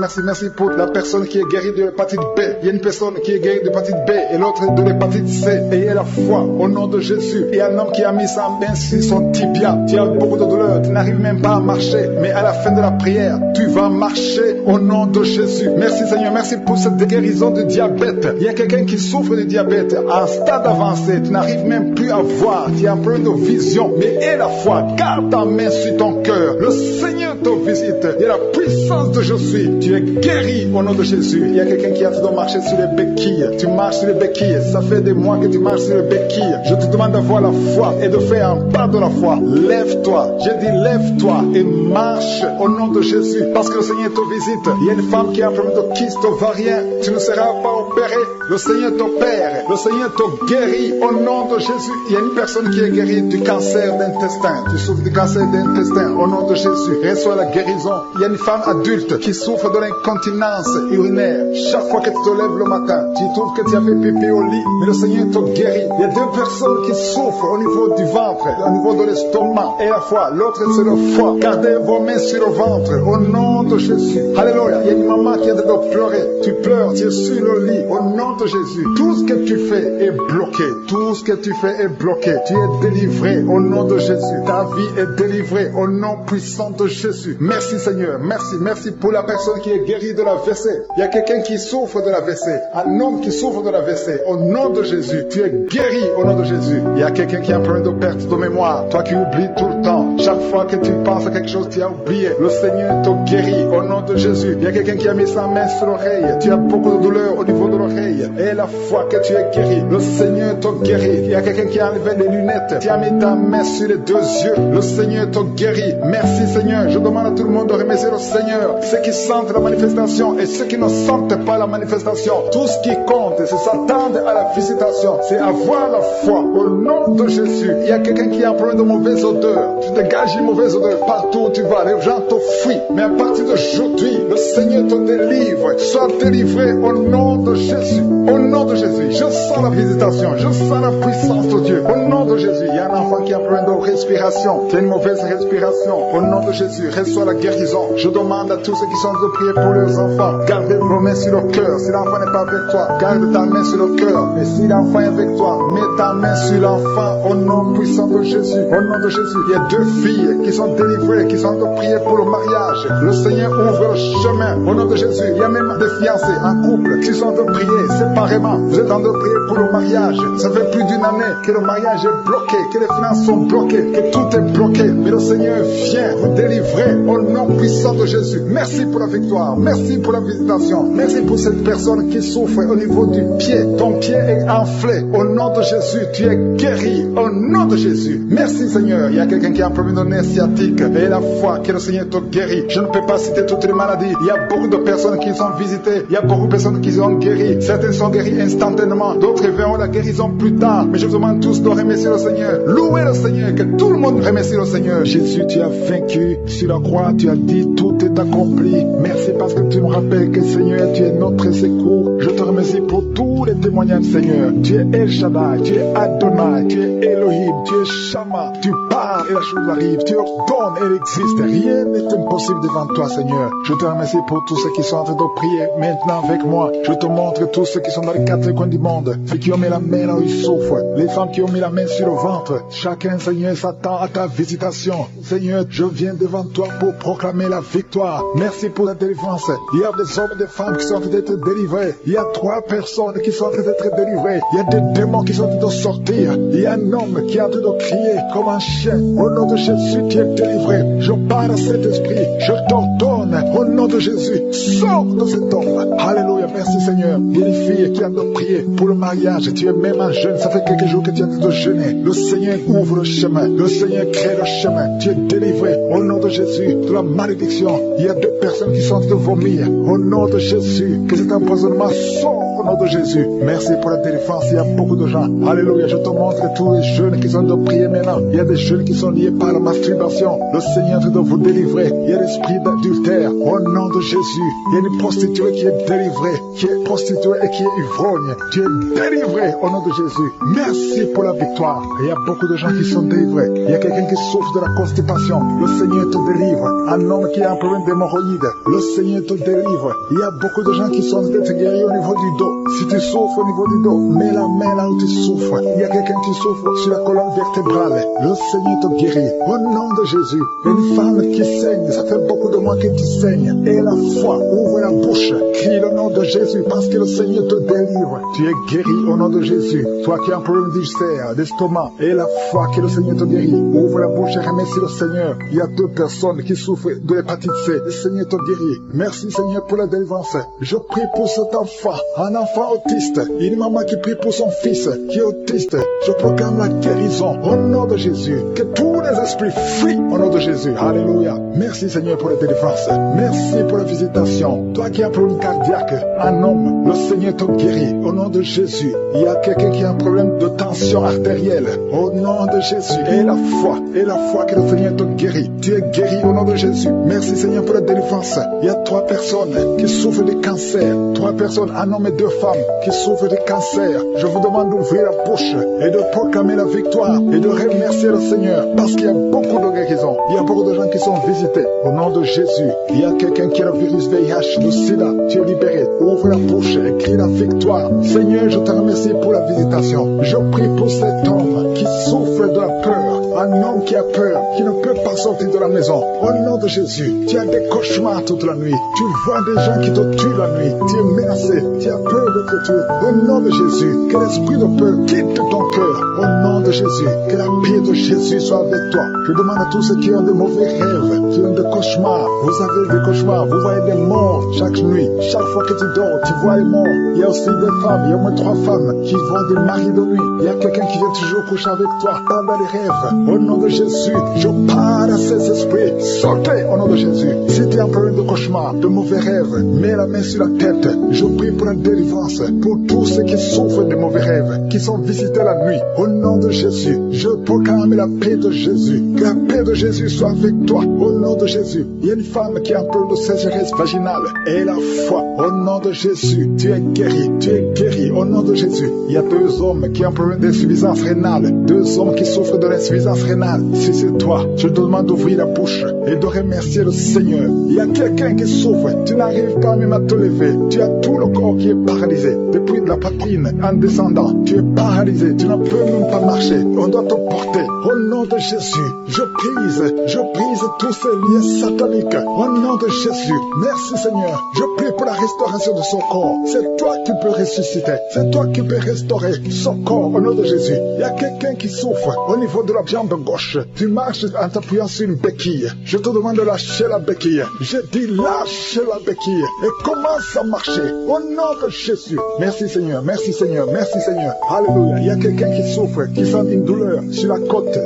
Speaker 2: pour la personne qui est guérie de l'hépatite B. Il y a une personne qui est guérie de l'hépatite B et l'autre de l'hépatite C. Ayez la foi au nom de Jésus. Il y a un homme qui a mis sa main sur son tibia. Tu as beaucoup de douleur. Tu n'arrives même pas à marcher. Mais à la fin de la prière, tu vas marcher au nom de Jésus. Merci Seigneur. Merci pour cette guérison du diabète. Il y a quelqu'un qui souffre du diabète à un stade avancé. Tu n'arrives même plus à voir. Tu as un problème de vision. Mais aie la foi. Garde ta main sur ton cœur. Le Seigneur te visite. Il y a la puissance de je suis. Tu es guéri au nom de Jésus. Il y a quelqu'un qui a fait de marcher sur les béquilles. Tu marches sur les béquilles. Ça fait des mois que tu marches sur les béquilles. Je te demande d'avoir la foi et de faire un pas de la foi. Lève-toi. J'ai dit lève-toi et marche au nom de Jésus. Parce que le Seigneur te visite. Il y a une femme qui a un problème de kyste ovarien. Tu ne seras pas opéré. Le Seigneur t'opère. Le Seigneur te guérit au nom de Jésus. Il y a une personne qui est guérie du cancer d'intestin. Tu souffres du cancer d'intestin au nom de Jésus. Reçois la guérison. Il y a une femme adulte qui souffre de l'incontinence urinaire. Chaque fois que tu te lèves le matin, tu trouves que tu as fait pipi au lit. Mais le Seigneur te guérit. Il y a 2 personnes qui souffrent au niveau du ventre, au niveau de l'estomac et la foi. L'autre c'est le foie. Gardez vos mains sur le ventre au nom de Jésus. Alléluia. Il y a une maman qui est en train de pleurer, tu pleures, tu es sur le lit, au nom de Jésus. Tout ce que tu fais est bloqué. Tout ce que tu fais est bloqué. Tu es délivré au nom de Jésus. Ta vie est délivrée au nom puissant de Jésus. Merci Seigneur. Merci. Merci pour la personne qui est guérie de la WC. Il y a quelqu'un qui souffre de la WC. Un homme qui souffre de la WC. Au nom de Jésus. Tu es guéri au nom de Jésus. Il y a quelqu'un qui a un problème de perte de mémoire. Toi qui oublies tout le temps. Chaque fois que tu penses à quelque chose, tu as oublié. Le Seigneur te guérit au nom de Jésus. Il y a quelqu'un qui a mis sa main sur l'oreille. Tu as beaucoup de douleur au niveau de l'oreille. Et la fois que tu es guéri, le Seigneur te guérit. Il y a quelqu'un qui a enlevé les lunettes. Tu as mis ta main sur les deux yeux. Le Seigneur te guérit. Merci Seigneur. Je demande à tout le monde de remercier le Seigneur. Ceux qui sentent la manifestation et ceux qui ne sentent pas la manifestation. Tout ce qui compte, c'est s'attendre à la visitation. C'est avoir la foi au nom de Jésus. Il y a quelqu'un qui a un problème de mauvaise odeur. Tu dégages une mauvaise odeur partout où tu vas. Les gens te fuient. Mais à partir d'aujourd'hui, le Seigneur te délivre. Sois délivré au nom de Jésus. Au nom de Jésus. Je sens la visitation. Je sens la puissance de Dieu. Au nom de Jésus. Il y a un enfant qui a un problème de respiration. Qui a une mauvaise respiration. Au nom de Jésus. Reçois la guérison. Je demande à tous ceux qui sont de prier pour leurs enfants. Gardez vos mains sur le cœur. Si l'enfant n'est pas avec toi, garde ta main sur le cœur. Et si l'enfant est avec toi, mets ta main sur l'enfant. Au nom puissant de Jésus. Au nom de Jésus. Il y a deux filles qui sont délivrées, qui sont de prier pour le mariage. Le Seigneur ouvre le chemin. Au nom de Jésus. Il y a même des fiancés en couple qui sont de prier séparément. Vous êtes en train de prier pour le mariage. Ça fait plus d'une année que le mariage est bloqué, que les finances sont bloquées, que tout est bloqué. Mais le Seigneur vient vous délivrer au nom puissant de Jésus. Merci pour la victoire. Merci pour la visitation. Merci pour cette personne qui souffre au niveau du pied. Ton pied est enflé. Au nom de Jésus, tu es guéri. Au nom de Jésus. Merci Seigneur. Il y a quelqu'un qui a un problème de nerf sciatique. Et la foi que le Seigneur te guérit. Je ne peux pas citer toutes les maladies. Il y a beaucoup de personnes qui sont visitées. Il y a beaucoup de personnes qui sont guéries. Certaines sont guéries instantanément. D'autres verront la guérison plus tard. Mais je vous demande tous de remercier le Seigneur. Louez le Seigneur. Que tout le monde remercie le Seigneur. Jésus, tu as vaincu. Sur la croix, tu as dit tout est accompli. Merci parce que tu me rappelles que Seigneur, tu es notre secours. Je te remercie pour tous les témoignages, Seigneur. Tu es El Shaddai, tu es Adonai, tu es Elohim, tu es Shama. Tu parles et la chose arrive. Tu ordonnes et elle existe. Rien n'est impossible devant toi, Seigneur. Je te remercie pour tous ceux qui sont en train de prier maintenant avec moi. Je te montre tous ceux qui sont dans les quatre coins du monde. Ceux qui ont mis la main là où ils souffrent. Les femmes qui ont mis la main sur le ventre. Chacun, Seigneur, s'attend à ta visitation. Seigneur, je viens devant toi pour proclamer la victoire. Merci pour la délivrance. Il y a des hommes et des femmes qui sont en train d'être délivrés. Il y a 3 personnes qui sont en train d'être délivrées. Il y a des démons qui sont en train de sortir. Il y a un homme qui est en train de crier comme un chien. Au nom de Jésus, tu es délivré. Je parle à cet esprit. Je t'ordonne, au nom de Jésus, sors de cet homme. Alléluia, merci Seigneur. Il y a des filles qui ont de prier pour le mariage. Tu es même un jeune, ça fait quelques jours que tu es en train de jeûner. Le Seigneur ouvre le chemin. Le Seigneur crée le chemin. Tu es délivré au nom de Jésus de la malédiction. Il y a 2 personnes qui sont en train de vomir. Au nom de Jésus, que cet empoisonnement sort au nom de Jésus. Merci pour la délivrance. Il y a beaucoup de gens. Alléluia, je te montre tous les jeunes qui sont en train de prier maintenant. Il y a des jeunes qui sont liés par la masturbation. Le Seigneur est en train de vous délivrer. Il y a l'esprit d'adultère. Au nom de Jésus, il y a une prostituée qui est délivrée, qui est prostituée et qui est ivrogne. Tu es délivré au nom de Jésus. Merci pour la victoire. Il y a beaucoup de gens qui sont délivrés. Il y a quelqu'un qui souffre de la constipation. Le Seigneur te délivre. Un homme qui a un problème d'hémorroïdes. Le Seigneur te délivre. Il y a beaucoup de gens qui sont d'être guéris au niveau du dos. Si tu souffres au niveau du dos, mets la main là où tu souffres. Il y a quelqu'un qui souffre sur la colonne vertébrale. Le Seigneur te guérit. Au nom de Jésus. Une femme qui saigne, ça fait beaucoup de mois que tu saignes. Et la foi, ouvre la bouche. Crie le nom de Jésus parce que le Seigneur te délivre. Tu es guéri au nom de Jésus. Toi qui as un problème d'ulcère, d'estomac, et la foi que le Seigneur te guérit. Ouvre la bouche et remercie le Seigneur. Il y a 2 personnes qui souffrent de l'hépatite C. Le Seigneur te guérit. Merci Seigneur pour la délivrance. Je prie pour cet enfant, un enfant autiste. Il y a une maman qui prie pour son fils qui est autiste. Je proclame la guérison au nom de Jésus. Que tous les esprits fuient au nom de Jésus. Alléluia. Merci Seigneur pour la délivrance. Merci pour la visitation. Toi qui as un problème cardiaque, un homme, le Seigneur te guérit au nom de Jésus. Il y a quelqu'un qui a un problème de tension artérielle au nom de Jésus. Et la foi que le Seigneur te guérit. Tu es guéri au nom de Jésus. Merci Seigneur pour la délivrance. Il y a 3 personnes qui souffrent de cancer. 3 personnes, un homme et 2 femmes qui souffrent de cancer. Je vous demande d'ouvrir la bouche et de proclamer la victoire et de remercier le Seigneur parce qu'il y a beaucoup de guérisons. Il y a beaucoup de gens qui sont visités au nom de Jésus. Jésus. Il y a quelqu'un qui a le virus VIH, le sida, tu es libéré. Ouvre la bouche et crie la victoire. Seigneur, je te remercie pour la visitation. Je prie pour cet homme qui souffre de la peur. Un homme qui a peur, qui ne peut pas sortir de la maison. Au nom de Jésus, tu as des cauchemars toute la nuit. Tu vois des gens qui te tuent la nuit. Tu es menacé, tu as peur de te tuer. Au nom de Jésus, que l'esprit de peur quitte ton cœur. Au nom de Jésus, que la paix de Jésus soit avec toi. Je demande à tous ceux qui ont de mauvais rêves, qui ont des cauchemars. Vous avez des cauchemars, vous voyez des morts chaque nuit. Chaque fois que tu dors, tu vois les morts. Il y a aussi des femmes, il y a au moins 3 femmes qui voient des maris de nuit. Il y a quelqu'un qui vient toujours coucher avec toi, pas dans les rêves. Au nom de Jésus, je parle à ces esprits. Sortez au nom de Jésus. Si tu as un problème de cauchemar, de mauvais rêves, mets la main sur la tête. Je prie pour la délivrance, pour tous ceux qui souffrent de mauvais rêves, qui sont visités la nuit. Au nom de Jésus, je proclame la paix de Jésus. Que la paix de Jésus soit avec toi. Au nom de Jésus, il y a une femme qui a un problème de sécheresse vaginale. Et la foi, au nom de Jésus, tu es guéri. Tu es guéri au nom de Jésus. Il y a 2 hommes qui ont un problème d'insuffisance rénale. 2 hommes qui souffrent de l'insuffisance rénale. Si c'est toi, je te demande d'ouvrir la bouche et de remercier le Seigneur. Il y a quelqu'un qui souffre, tu n'arrives pas même à te lever. Tu as tout le corps qui est paralysé. Depuis la poitrine en descendant, tu es paralysé. Tu ne peux même pas marcher. On doit te porter. Au nom de Jésus, je brise tous ces liens sataniques. Au nom de Jésus, merci Seigneur. Je prie pour la restauration de son corps. C'est toi qui peux ressusciter. C'est toi qui peux restaurer son corps au nom de Jésus. Il y a quelqu'un qui souffre au niveau de la jambe gauche. Tu marches en t'appuyant sur une béquille. Je te demande de lâcher la béquille. Je dis lâche la béquille et commence à marcher au nom de Jésus. Merci Seigneur, merci Seigneur, merci Seigneur. Alléluia. Il y a quelqu'un qui souffre, qui sent une douleur sur la côté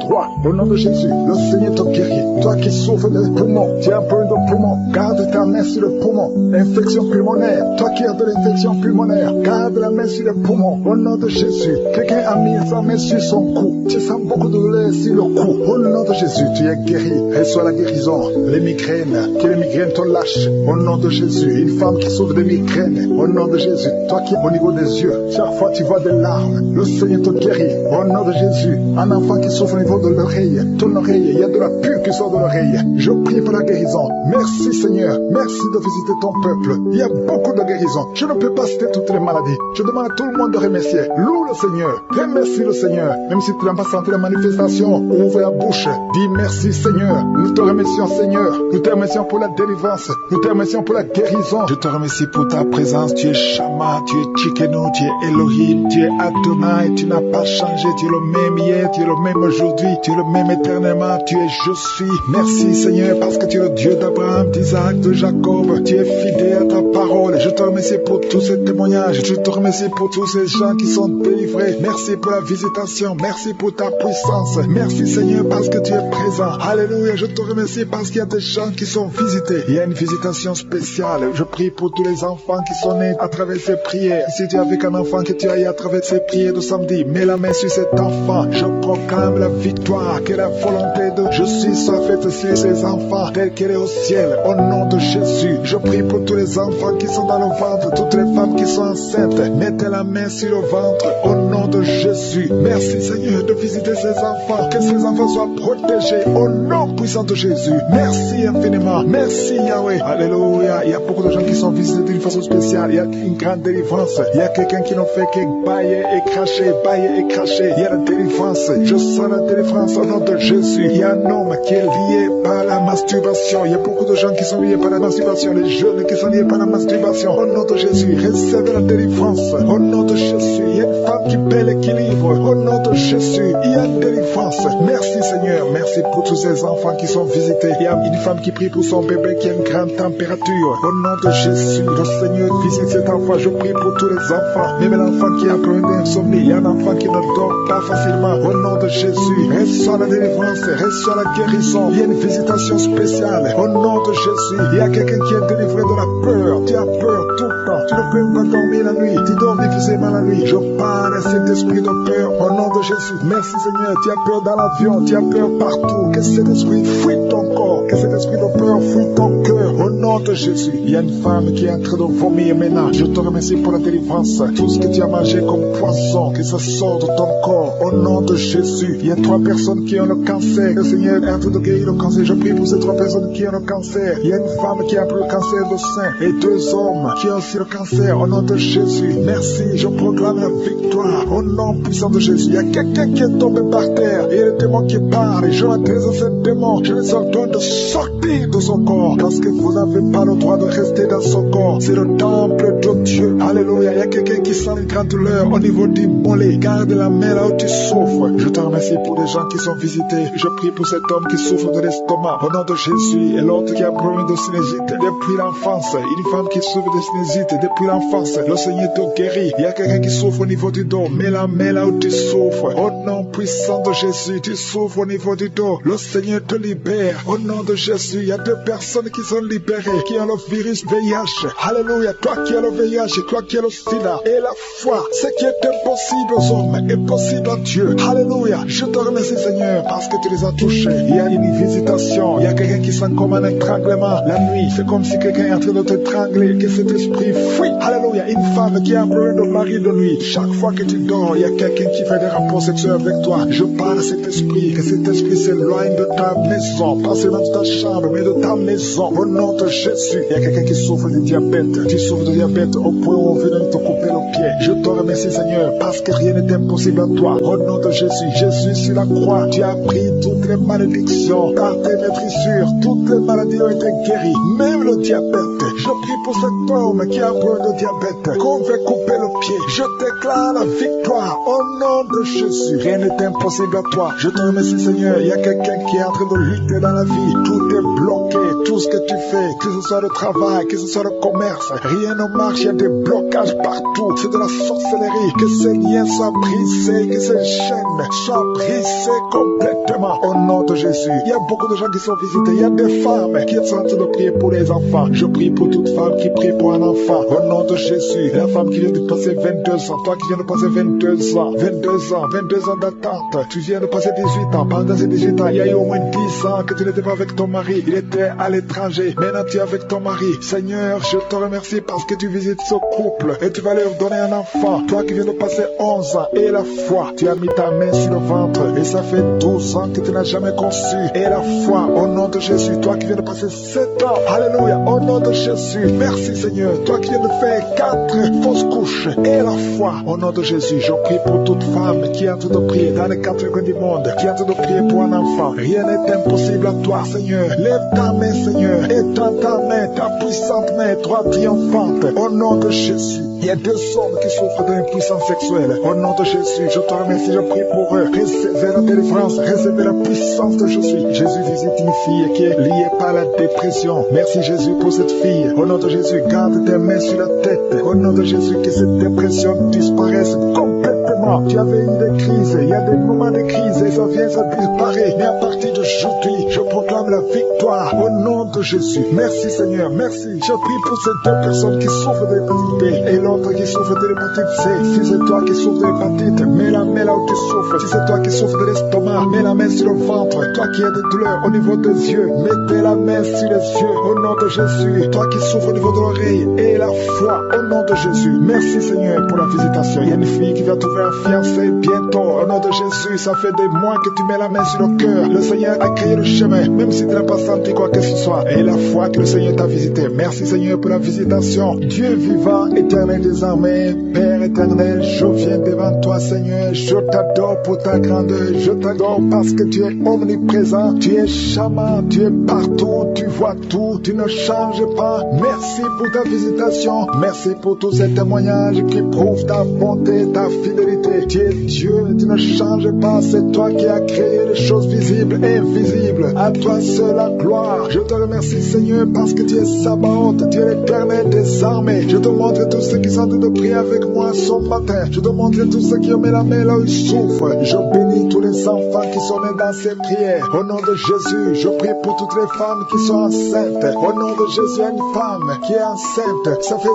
Speaker 2: droit. Au nom de Jésus, le Seigneur te guérit. Toi qui souffres de poumons, tu as un problème de poumon, garde ta main sur le poumon. Infection pulmonaire, toi qui as de l'infection pulmonaire, garde la main sur le poumon. Au nom de Jésus, quelqu'un a mis sa main sur son cou. Tu sens beaucoup de douleur sur le cou. Au nom de Jésus, tu es guéri. Reçois la guérison. Les migraines, que les migraines te lâchent. Au nom de Jésus, une femme qui souffre de migraines. Au nom de Jésus, toi qui es au niveau des yeux, chaque fois tu vois des larmes, le Seigneur te guérit. Au nom de Jésus, un enfant qui souffre au niveau de l'oreille, ton oreille, il y a de la pure qui sort de l'oreille. Je prie pour la guérison. Merci Seigneur, merci de visiter ton peuple. Il y a beaucoup de guérisons. Je ne peux pas citer toutes les maladies. Je demande à tout le monde de remercier. Loue le Seigneur, remercie le Seigneur. Même si tu n'as pas senti la manifestation, ouvre la bouche, dis merci Seigneur. Nous te remercions Seigneur. Nous te remercions pour la délivrance. Nous te remercions pour la guérison. Je te remercie pour ta présence. Tu es Shama, tu es Tchikeno, tu es Elohim, tu es Adonai. Tu n'as pas changé. Tu es le même hier, tu es le même aujourd'hui, tu es le même éternellement. Tu es je suis. Merci Seigneur parce que tu es le Dieu d'Abraham, d'Isaac, de Jacob. Tu es fidèle à ta parole. Je te remercie pour tous ces témoignages. Je te remercie pour tous ces gens qui sont délivrés. Merci pour la visitation. Merci pour ta puissance. Merci Seigneur parce que tu es présent. Alléluia. Je te remercie parce qu'il y a des gens qui sont visités. Il y a une visitation spéciale. Je prie pour tous les enfants qui sont nés à travers ces prières. Si tu es avec un enfant que tu as eu à travers ces prières de samedi, mets la main sur cet enfant. Je proclame la victoire. Que la volonté de je suis soit faite sur ces enfants telle qu'elle est au ciel. Au nom de Jésus, je prie pour tous les enfants qui sont dans le ventre, toutes les femmes qui sont enceintes. Mettez la main sur le ventre. Au nom de Jésus. Merci Seigneur de visiter ces enfants. Que ces enfants soient protégés. Au nom puissant de Jésus. Merci infiniment. Merci Yahweh. Alléluia. Il y a beaucoup de gens qui sont visités d'une façon spéciale. Il y a une grande délivrance. Il y a quelqu'un qui ne fait que bailler et cracher, bailler et cracher. Il y a la délivrance. Je sens la délivrance au nom de Jésus. Il y a un homme qui est lié par la masturbation. Il y a beaucoup de gens qui sont liés par la masturbation. Les jeunes qui sont liés par la masturbation. Au nom de Jésus, recevez la délivrance. Au nom de Jésus, il y a une femme qui paie l'équilibre. Au nom de Jésus, il y a une délivrance. Merci Seigneur. Merci pour tous ces enfants qui sont visités. Il y a une femme qui prie pour son bébé qui a une grande température. Au nom de Jésus, le Seigneur visite cet enfant. Je prie pour tous les enfants. Même l'enfant qui a problème d'insomnie. Il y a un enfant qui ne dort pas facilement. Au nom de Jésus, reçois la délivrance, reçois la guérison. Il y a une visitation spéciale. Au nom de Jésus, il y a quelqu'un qui est délivré de la peur. Tu as peur tout le temps. Tu ne peux pas dormir la nuit. Tu dors difficilement la nuit. Je parle à cet esprit de peur. Au nom de Jésus. Merci Seigneur. Tu as peur dans l'avion. Tu as peur partout. Que cet esprit fuit ton corps. Que cet esprit de peur fuit ton cœur. Au nom de Jésus. Il y a une femme qui est en train de vomir maintenant. Je te remercie merci pour la délivrance. Tout ce que tu as mangé comme poisson, que ça sort de ton corps, au nom de Jésus. Il y a 3 personnes qui ont le cancer. Le Seigneur est en train de guérir le cancer. Je prie pour ces 3 personnes qui ont le cancer. Il y a une femme qui a pris le cancer du sein et 2 hommes qui ont aussi le cancer, au nom de Jésus. Merci, je proclame la victoire au nom puissant de Jésus. Il y a quelqu'un qui est tombé par terre et le démon qui parle. Et je m'adresse à ce démon. Je les ordonne de sortir de son corps parce que vous n'avez pas le droit de rester dans son corps. C'est le temple de Dieu. Alléluia. Il y a quelqu'un qui sent une grande douleur au niveau du mollet. Garde la main là où tu souffres. Je te remercie pour les gens qui sont visités. Je prie pour cet homme qui souffre de l'estomac au nom de Jésus. Et l'autre qui a un problème de sinusite depuis l'enfance. Une femme qui souffre de sinusite depuis l'enfance. Le Seigneur te guérit. Il y a quelqu'un qui souffre au niveau du dos. Mets la main là où tu souffres. Au nom puissant de Jésus, tu souffres au niveau du dos. Le Seigneur te libère. Au nom de Jésus, il y a 2 personnes qui sont libérées, qui ont le virus VIH. Alléluia. Toi qui as le VIH, toi qui as le sida. Et la foi, ce qui est impossible aux hommes est possible à Dieu. Alléluia. Je te remercie Seigneur parce que tu les as touchés. Il y a une visitation. Il y a quelqu'un qui sent comme un étranglement la nuit. C'est comme si quelqu'un est en train de t'étrangler, que cet esprit fuit. Alléluia. Une femme qui a un problème de mari de nuit. Chaque fois que tu dors, il y a quelqu'un qui fait des rapports sexuels avec toi. Je parle à cet esprit, que cet esprit s'éloigne de ta maison. Pas seulement de ta chambre, mais de ta maison. Au nom de Jésus. Il y a quelqu'un qui souffre de diabète. Tu souffres de diabète au point où on vient de te couper le pied. Je te remercie Seigneur parce que rien n'est impossible à toi. Au nom de Jésus. Jésus sur la croix, tu as pris toutes les malédictions. Par tes maîtrissures, toutes les maladies ont été guéries. Même le diabète. Je prie pour cet homme qui a un problème de diabète, qu'on veut couper le pied. Je déclare la victoire au nom de Jésus. Rien n'est impossible à toi. Je te remercie Seigneur. Il y a quelqu'un qui est en train de lutter dans la vie. Tout est bloqué. Tout ce que tu fais, que ce soit le travail, que ce soit le commerce, rien ne marche. Il y a des blocages partout. C'est de la sorcellerie. Que ces liens soient brisés, que ces chaînes soient brisées complètement au nom de Jésus. Il y a beaucoup de gens qui sont visités. Il y a des femmes qui sont en train de prier pour les enfants. Je prie pour toute femme qui prie pour un enfant au nom de Jésus. La femme qui vient de passer 22 ans, toi qui viens de passer 22 ans, 22 ans d'attente, tu viens de passer 18 ans. Pendant ces 18 ans, il y a eu au moins 10 ans que tu n'étais pas avec ton mari. Il était à l'étranger. Maintenant tu es avec ton mari. Seigneur, je te remercie parce que tu visites ce couple et tu vas leur donner un enfant. Toi qui viens de passer 11 ans et la foi, tu as mis ta main sur le ventre et ça fait 12 ans que tu n'as jamais conçu. Et la foi, au nom de Jésus, toi qui viens de passer 7 ans, alléluia, au nom de Jésus, merci Seigneur. Toi qui viens de faire 4 fausses couches et la foi, au nom de Jésus, je prie pour toute femme qui est en train de prier dans les 4 coins du monde, qui est en train de prier pour un enfant. Rien n'est impossible à toi Seigneur. Lève ta main Seigneur, étends ta main, ta puissante main, toi triomphante, au nom de Jésus. Il y a 2 hommes qui souffrent d'impuissance sexuelle. Au nom de Jésus, je te remercie, je prie pour eux. Recevez la délivrance, recevez la puissance de Jésus. Jésus visite une fille qui est liée par la dépression. Merci Jésus pour cette fille. Au nom de Jésus, garde tes mains sur la tête. Au nom de Jésus, que cette dépression disparaisse complètement. Tu avais eu des crises, il y a des moments de crise et ça vient, ça disparaît. Mais à partir d'aujourd'hui, je proclame la victoire au nom de Jésus. Merci Seigneur, merci. Je prie pour ces 2 personnes qui souffrent de l'hépatite B et l'autre qui souffre de l'hépatite C. Si c'est toi qui souffres de l'hépatite, mets la main là où tu souffres. Si c'est toi qui souffres de l'estomac, mets la main sur le ventre. Toi qui as des douleurs au niveau des yeux, mettez la main sur les yeux au nom de Jésus. Toi qui souffres au niveau de l'oreille et la foi au nom de Jésus. Merci Seigneur pour la visitation. Il y a une fille qui va trouver un fiancé bientôt au nom de Jésus. Ça fait des mois que tu mets la main sur le cœur. Le Seigneur a créé le chemin, même si tu n'as pas senti quoi que ce soit. Et la foi que le Seigneur t'a visité. Merci Seigneur pour la visitation. Dieu vivant, éternel des armées, Père éternel, je viens devant toi Seigneur. Je t'adore pour ta grandeur. Je t'adore parce que tu es omniprésent. Tu es charmant, tu es partout, tu vois tout, tu ne changes pas. Merci pour ta visitation. Merci pour tous ces témoignages qui prouvent ta bonté, ta fidélité. Tu es Dieu, tu ne changes pas. C'est toi qui as créé les choses visibles et invisibles. À toi seul la gloire. Je te remercie Seigneur parce que tu es Sabaoth, tu es l'éternel des armées. Je te montre tous ceux qui sont en train de prier avec moi ce matin. Je te montre tous ceux qui ont mis la main là où ils souffrent. Je bénis tous les enfants qui sont nés dans ces prières. Au nom de Jésus, je prie pour toutes les femmes qui sont enceintes. Au nom de Jésus, une femme qui est enceinte. Ça fait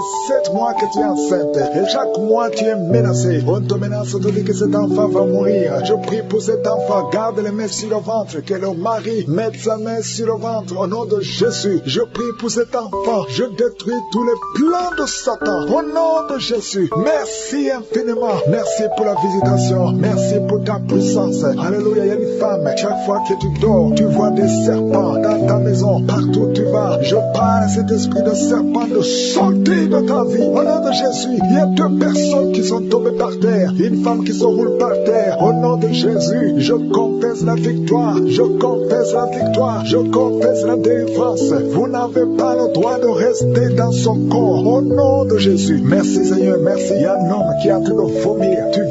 Speaker 2: 7 mois que tu es enceinte. Et chaque mois tu es menacée. On te menace menace te dit que cet enfant va mourir. Je prie pour cet enfant, garde les mains sur le ventre, que le mari mette sa main sur le ventre, au nom de Jésus. Je prie pour cet enfant, je détruis tous les plans de Satan, au nom de Jésus. Merci infiniment, merci pour la visitation, merci pour ta puissance. Alléluia, il y a une femme, chaque fois que tu dors, tu vois des serpents dans ta maison, partout où tu vas. Je parle à cet esprit de serpent de sortir de ta vie, au nom de Jésus. Il y a 2 personnes qui sont tombées par terre, une femme qui se roule par terre, au nom de Jésus. Je confesse la victoire, je confesse la victoire, je confesse la délivrance. Vous n'avez pas le droit de rester dans son corps, au nom de Jésus. Merci Seigneur, merci. Il y a un homme qui est en train de vomir, tu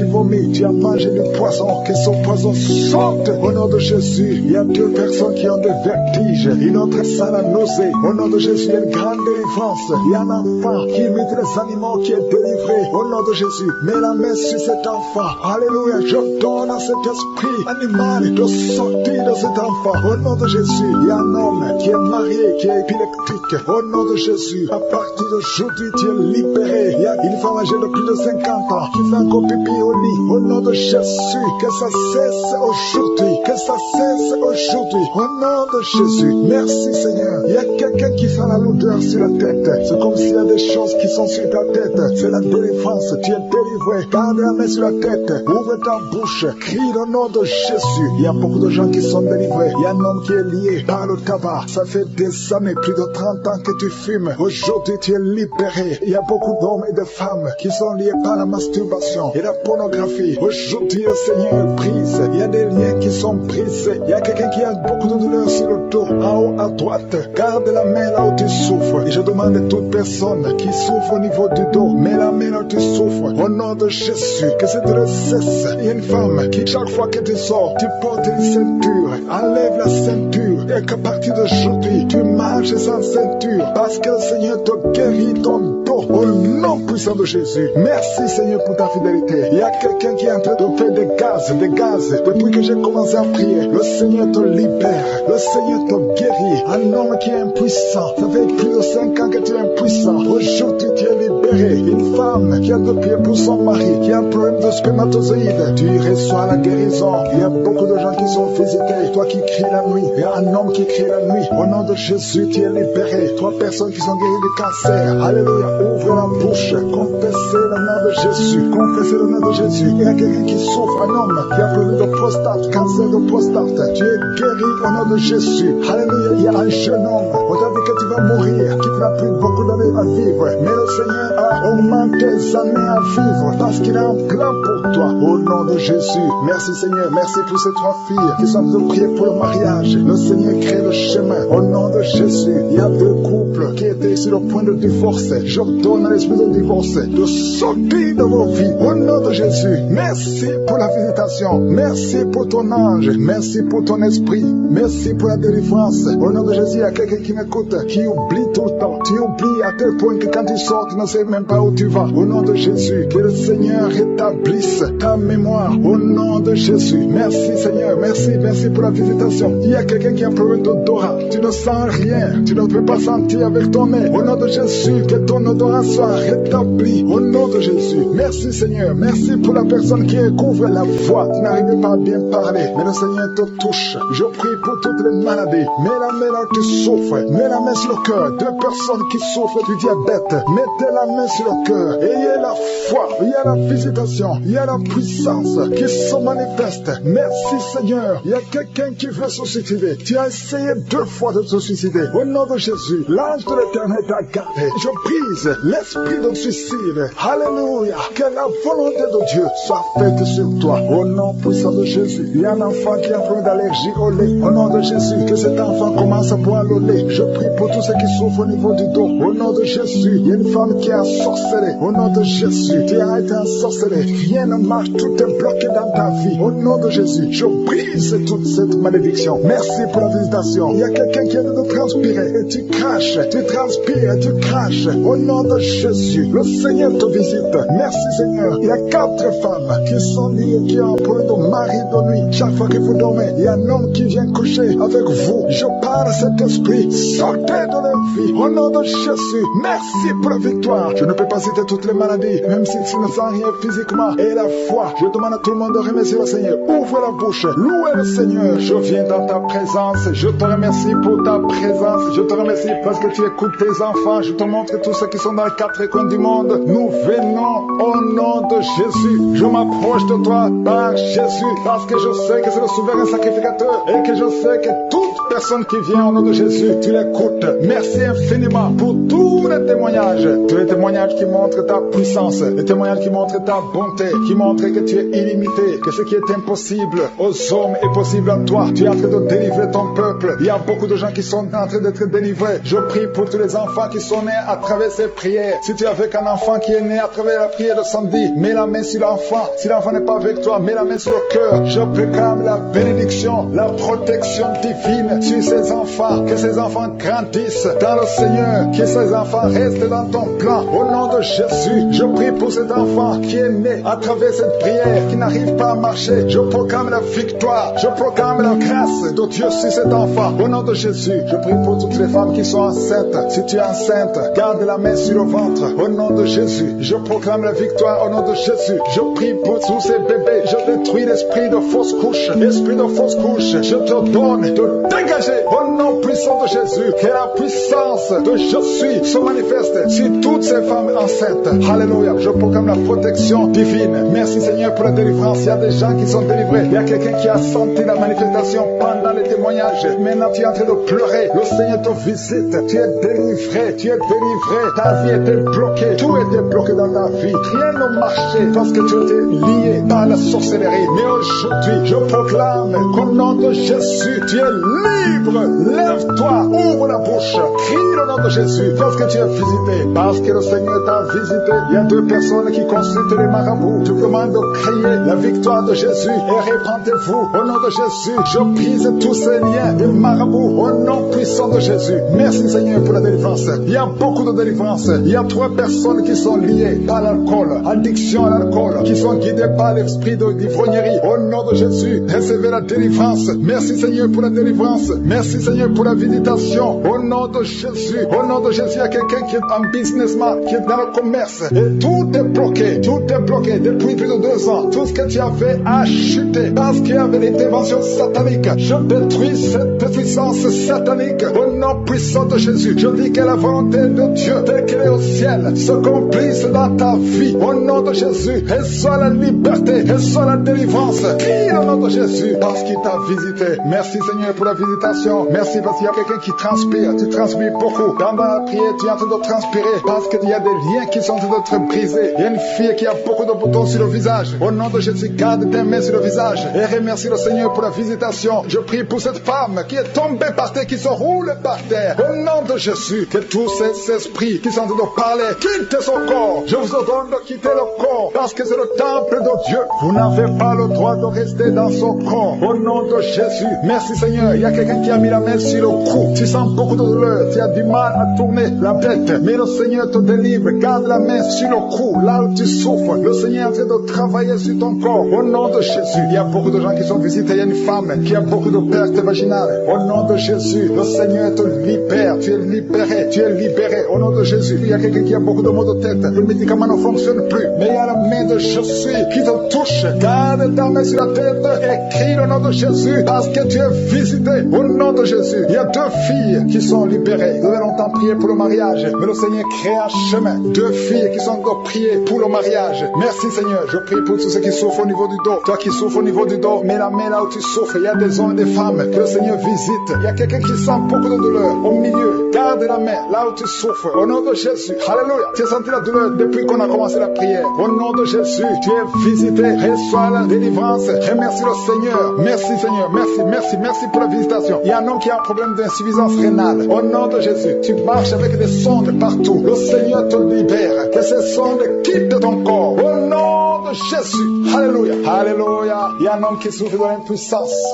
Speaker 2: vomis, tu as mangé du poisson, que son poison sorte, au nom de Jésus. Il y a 2 personnes qui ont des vertiges, une autre sent la nausée, au nom de Jésus. Il y a une grande délivrance. Il y a un enfant qui imite les animaux qui est délivré, au nom de Jésus. Mets la main sur cet enfant, alléluia. Je donne à cet esprit animal de sortir de cet enfant, au nom de Jésus. Il y a un homme qui est marié, qui est épileptique, au nom de Jésus. À partir d'aujourd'hui, tu es libéré. Il y a une femme âgée de plus de 50 ans qui fait encore pipi au lit, au nom de Jésus. Que ça cesse aujourd'hui, que ça cesse aujourd'hui, au nom de Jésus. Merci Seigneur. Il y a quelqu'un qui sent la lourdeur sur la tête. C'est comme s'il y a des choses qui sont sur ta tête. C'est la délivrance, tu es délivré. Garde la main sur la tête, ouvre ta bouche, crie le nom de Jésus. Il y a beaucoup de gens qui sont délivrés. Il y a un homme qui est lié par le tabac. Ça fait des années, plus de 30 ans que tu fumes. Aujourd'hui, tu es libéré. Il y a beaucoup d'hommes et de femmes qui sont liés par la masturbation et la pornographie. Aujourd'hui, le Seigneur brise. Il y a des liens qui sont brisés. Il y a quelqu'un qui a beaucoup de douleur sur le dos, en haut à droite. Garde la main là où tu souffres. Et je demande à toute personne qui souffre au niveau du dos, mets la main là où tu souffres. Au nom de Jésus, que cette douleur cesse. Il y a une femme qui, chaque fois que tu sors, tu portes une ceinture. Enlève la ceinture. Et qu'à partir d'aujourd'hui, tu marches sans ceinture. Parce que le Seigneur te guérit ton dos. Au nom puissant de Jésus. Merci Seigneur pour ta fidélité. Il y a quelqu'un qui est en train de faire des gaz. Depuis que j'ai commencé à prier, le Seigneur te libère. Le Seigneur te guérit. Un homme qui est impuissant. Ça fait plus de 5 ans que tu es impuissant. Aujourd'hui, tu es libéré. Une femme qui a 2 pieds pour son mari, qui a un problème de spermatozoïde. Tu reçois la guérison. Il y a beaucoup de gens qui sont visités. Toi qui cries la nuit. Il y a un homme qui crie la nuit. Au nom de Jésus, tu es libéré. 3 personnes qui sont guéries du cancer. Alléluia. Ouvre la bouche. Confessez le nom de Jésus. Confessez le nom de Jésus. Il y a quelqu'un qui souffre, un homme qui a problème de prostate, cancer de prostate. Tu es guéri au nom de Jésus. Alléluia. Il y a un jeune homme. On t'a dit que tu vas mourir, qu'il n'a plus beaucoup d'années à vivre. Mais le Seigneur a augmenté tes années à vivre parce qu'il a un plan pour toi. Au nom de Jésus. Merci Seigneur. Merci pour ces 3 filles qui sont en train de prier pour le mariage. Le Seigneur crée le chemin. Au nom de Jésus. Il y a 2 couples qui étaient sur le point de divorcer. Je donne à l'esprit de divorce de sortir de vos vies. Au nom de Jésus. Merci pour la visitation. Merci pour ton ange. Merci pour ton esprit. Merci pour la délivrance. Au nom de Jésus, il y a quelqu'un qui m'écoute, qui oublie tout le temps. Tu oublies à tel point que quand tu sors, tu ne sais même pas où tu vas. Au nom de Jésus, que le Seigneur rétablisse ta mémoire. Au nom de Jésus. Merci Seigneur. Merci pour la visitation. Il y a quelqu'un qui a un problème d'odorat. Tu ne sens rien. Tu ne peux pas sentir avec ton nez. Au nom de Jésus, que ton odorat soit rétabli. Au nom de Jésus. Merci Seigneur. Merci pour la personne qui couvre la voix. Tu n'arrives pas à bien parler. Mais le Seigneur te touche. Je prie pour toutes les maladies. Mets la main là où tu souffres. Mets la main sur le cœur. 2 personnes qui souffrent du diabète. Mettez la main sur le cœur. Ayez la foi. Il y a la visitation. Il y a la puissance qui se manifeste. Merci Seigneur. Il y a quelqu'un qui veut se suicider. Tu as essayé 2 fois de te suicider. Au nom de Jésus, l'ange de l'Éternel t'a gardé. Je brise l'esprit de suicide. Alléluia. Que la volonté de Dieu soit faite sur toi. Au nom puissant de Jésus. Il y a un enfant qui a un problème d'allergie au lait. Au nom de Jésus, que cet enfant commence à boire le lait. Je prie pour tous ceux qui souffrent au niveau du dos. Au nom de Jésus, il y a une femme qui a sorcelé. Au nom de Jésus, tu as été ensorcelé. Rien ne marche, tout est bloqué dans ta vie. Au nom de Jésus, je brise toute cette malédiction. Merci pour la visitation. Il y a quelqu'un qui a de transport transpirer et tu craches, tu transpires et tu craches. Au nom de Jésus, le Seigneur te visite. Merci Seigneur. Il y a 4 femmes qui sont liées, qui ont pour de mari de nuit. Chaque fois que vous dormez, il y a un homme qui vient coucher avec vous. Je parle à cet esprit, sortez de leur vie. Au nom de Jésus, merci pour la victoire. Je ne peux pas citer toutes les maladies, même si tu ne sens rien physiquement. Et la foi, je demande à tout le monde de remercier le Seigneur. Ouvre la bouche, louez le Seigneur. Je viens dans ta présence. Je te remercie pour ta présence. Je te remercie parce que tu écoutes tes enfants. Je te montre tous ceux qui sont dans les 4 coins du monde. Nous venons au nom de Jésus. Je m'approche de toi par Jésus parce que je sais que c'est le souverain sacrificateur et que je sais que toute personne qui vient au nom de Jésus, tu l'écoutes. Merci infiniment pour tous les témoignages qui montrent ta puissance, les témoignages qui montrent ta bonté, qui montrent que tu es illimité, que ce qui est impossible aux hommes est possible à toi. Tu es en train de délivrer ton peuple. Il y a beaucoup de gens qui sont en train d'être délivrés. Je prie pour tous les enfants qui sont nés à travers ces prières. Si tu es avec un enfant qui est né à travers la prière de Sandy, mets la main sur l'enfant. Si l'enfant n'est pas avec toi, mets la main sur le cœur. Je proclame la bénédiction, la protection divine sur ces enfants. Que ces enfants grandissent dans le Seigneur. Que ces enfants restent dans ton plan. Au nom de Jésus, je prie pour cet enfant qui est né à travers cette prière, qui n'arrive pas à marcher. Je proclame la victoire. Je proclame la grâce de Dieu sur cet enfant. Au nom de Jésus, je prie pour toutes les femmes qui sont enceintes. Si tu es enceinte, garde la main sur le ventre. Au nom de Jésus, je proclame la victoire. Au nom de Jésus, je prie pour tous ces bébés. Je détruis l'esprit de fausse couche. Esprit de fausse couche, je te donne de dégager. Au nom puissant de Jésus, que la puissance de je suis se manifeste sur toutes ces femmes enceintes. Alléluia. Je proclame la protection divine. Merci Seigneur pour la délivrance. Il y a des gens qui sont délivrés. Il y a quelqu'un qui a senti la manifestation pendant les témoignages. Maintenant tu es en train de pleurer. Le Seigneur te visite. Tu es délivré. Tu es délivré. Ta vie était bloquée. Tout était bloqué dans ta vie. Rien ne marchait parce que tu étais lié par la sorcellerie. Mais aujourd'hui, je proclame qu'au nom de Jésus, tu es libre. Lève-toi. Ouvre la bouche. Crie le nom de Jésus parce que tu es visité. Parce que le Seigneur t'a visité. Il y a 2 personnes qui consultent les marabouts. Tu demandes de crier la victoire de Jésus et répandez-vous. Au nom de Jésus, je brise tous ces liens des marabouts. Au nom puissant de Jésus. Merci Seigneur pour la délivrance. Il y a beaucoup de délivrance. Il y a 3 personnes qui sont liées par l'alcool, addiction à l'alcool, qui sont guidées par l'esprit de l'ivrognerie. Au nom de Jésus, recevez la délivrance. Merci Seigneur pour la délivrance. Merci Seigneur pour la visitation. Au nom de Jésus. Au nom de Jésus, il y a quelqu'un qui est un businessman, qui est dans le commerce. Et tout est bloqué. Tout est bloqué depuis plus de 2 ans. Tout ce que tu avais a chuté parce qu'il y avait l'intervention satanique. Je détruis cette puissance satanique. Au nom puissant de Jésus, je dis que la volonté de Dieu, telle qu'elle est au ciel, se complisse dans ta vie. Au nom de Jésus, reçois la liberté, reçois la délivrance. Crie au nom de Jésus parce qu'il t'a visité. Merci Seigneur pour la visitation. Merci parce qu'il y a quelqu'un qui transpire. Tu transpires beaucoup. Dans la prière, tu es en train de transpirer parce qu'il y a des liens qui sont en train d'être brisés. Il y a une fille qui a beaucoup de boutons sur le visage. Au nom de Jésus, garde tes mains sur le visage et remercie le Seigneur pour la visitation. Je prie pour cette femme qui est tombée par terre, qui se roule par terre. Au nom de Jésus, que tous ces esprits qui sont en train de parler quittent son corps. Je vous ordonne de quitter le corps parce que c'est le temple de Dieu. Vous n'avez pas le droit de rester dans son corps. Au nom de Jésus, merci Seigneur. Il y a quelqu'un qui a mis la main sur le cou. Tu sens beaucoup de douleur. Tu as du mal à tourner la tête. Mais le Seigneur te délivre. Garde la main sur le cou. Là où tu souffres, le Seigneur est en train de travailler sur ton corps. Au nom de Jésus, il y a beaucoup de gens qui sont visités. Il y a une femme qui a beaucoup de pertes vaginales. Au nom de Jésus, le Seigneur te libère. Tu es libéré. Tu es libéré. Au nom de Jésus, il y a quelqu'un qui a beaucoup de maux de tête. Le médicament ne fonctionne plus. Mais il y a la main de Jésus qui te touche. Garde ta main sur la tête et crie le nom de Jésus parce que tu es visité. Au nom de Jésus, il y a 2 filles qui sont libérées. Nous avons longtemps prié pour le mariage, mais le Seigneur crée un chemin. 2 filles qui sont encore priées pour le mariage. Merci Seigneur. Je prie pour tous ceux qui souffrent au niveau du dos. Toi qui souffres au niveau du dos, mets la main là où tu souffres. Il y a des hommes et des femmes que le Seigneur visite. Il y a quelqu'un qui sent beaucoup de douleur au milieu. Garde la main là où tu souffres. Au nom de Jésus. Alléluia. Tu as senti la douleur depuis qu'on a commencé la prière. Au nom de Jésus, tu es visité. Reçois la délivrance. Remercie le Seigneur. Merci Seigneur. Merci pour la visitation. Il y a un homme qui a un problème d'insuffisance rénale. Au nom de Jésus, tu marches avec des sondes partout. Le Seigneur te libère. Que ces sondes quittent ton corps. Au nom de de Jésus. Alléluia. Alléluia. Il y a un homme qui souffre de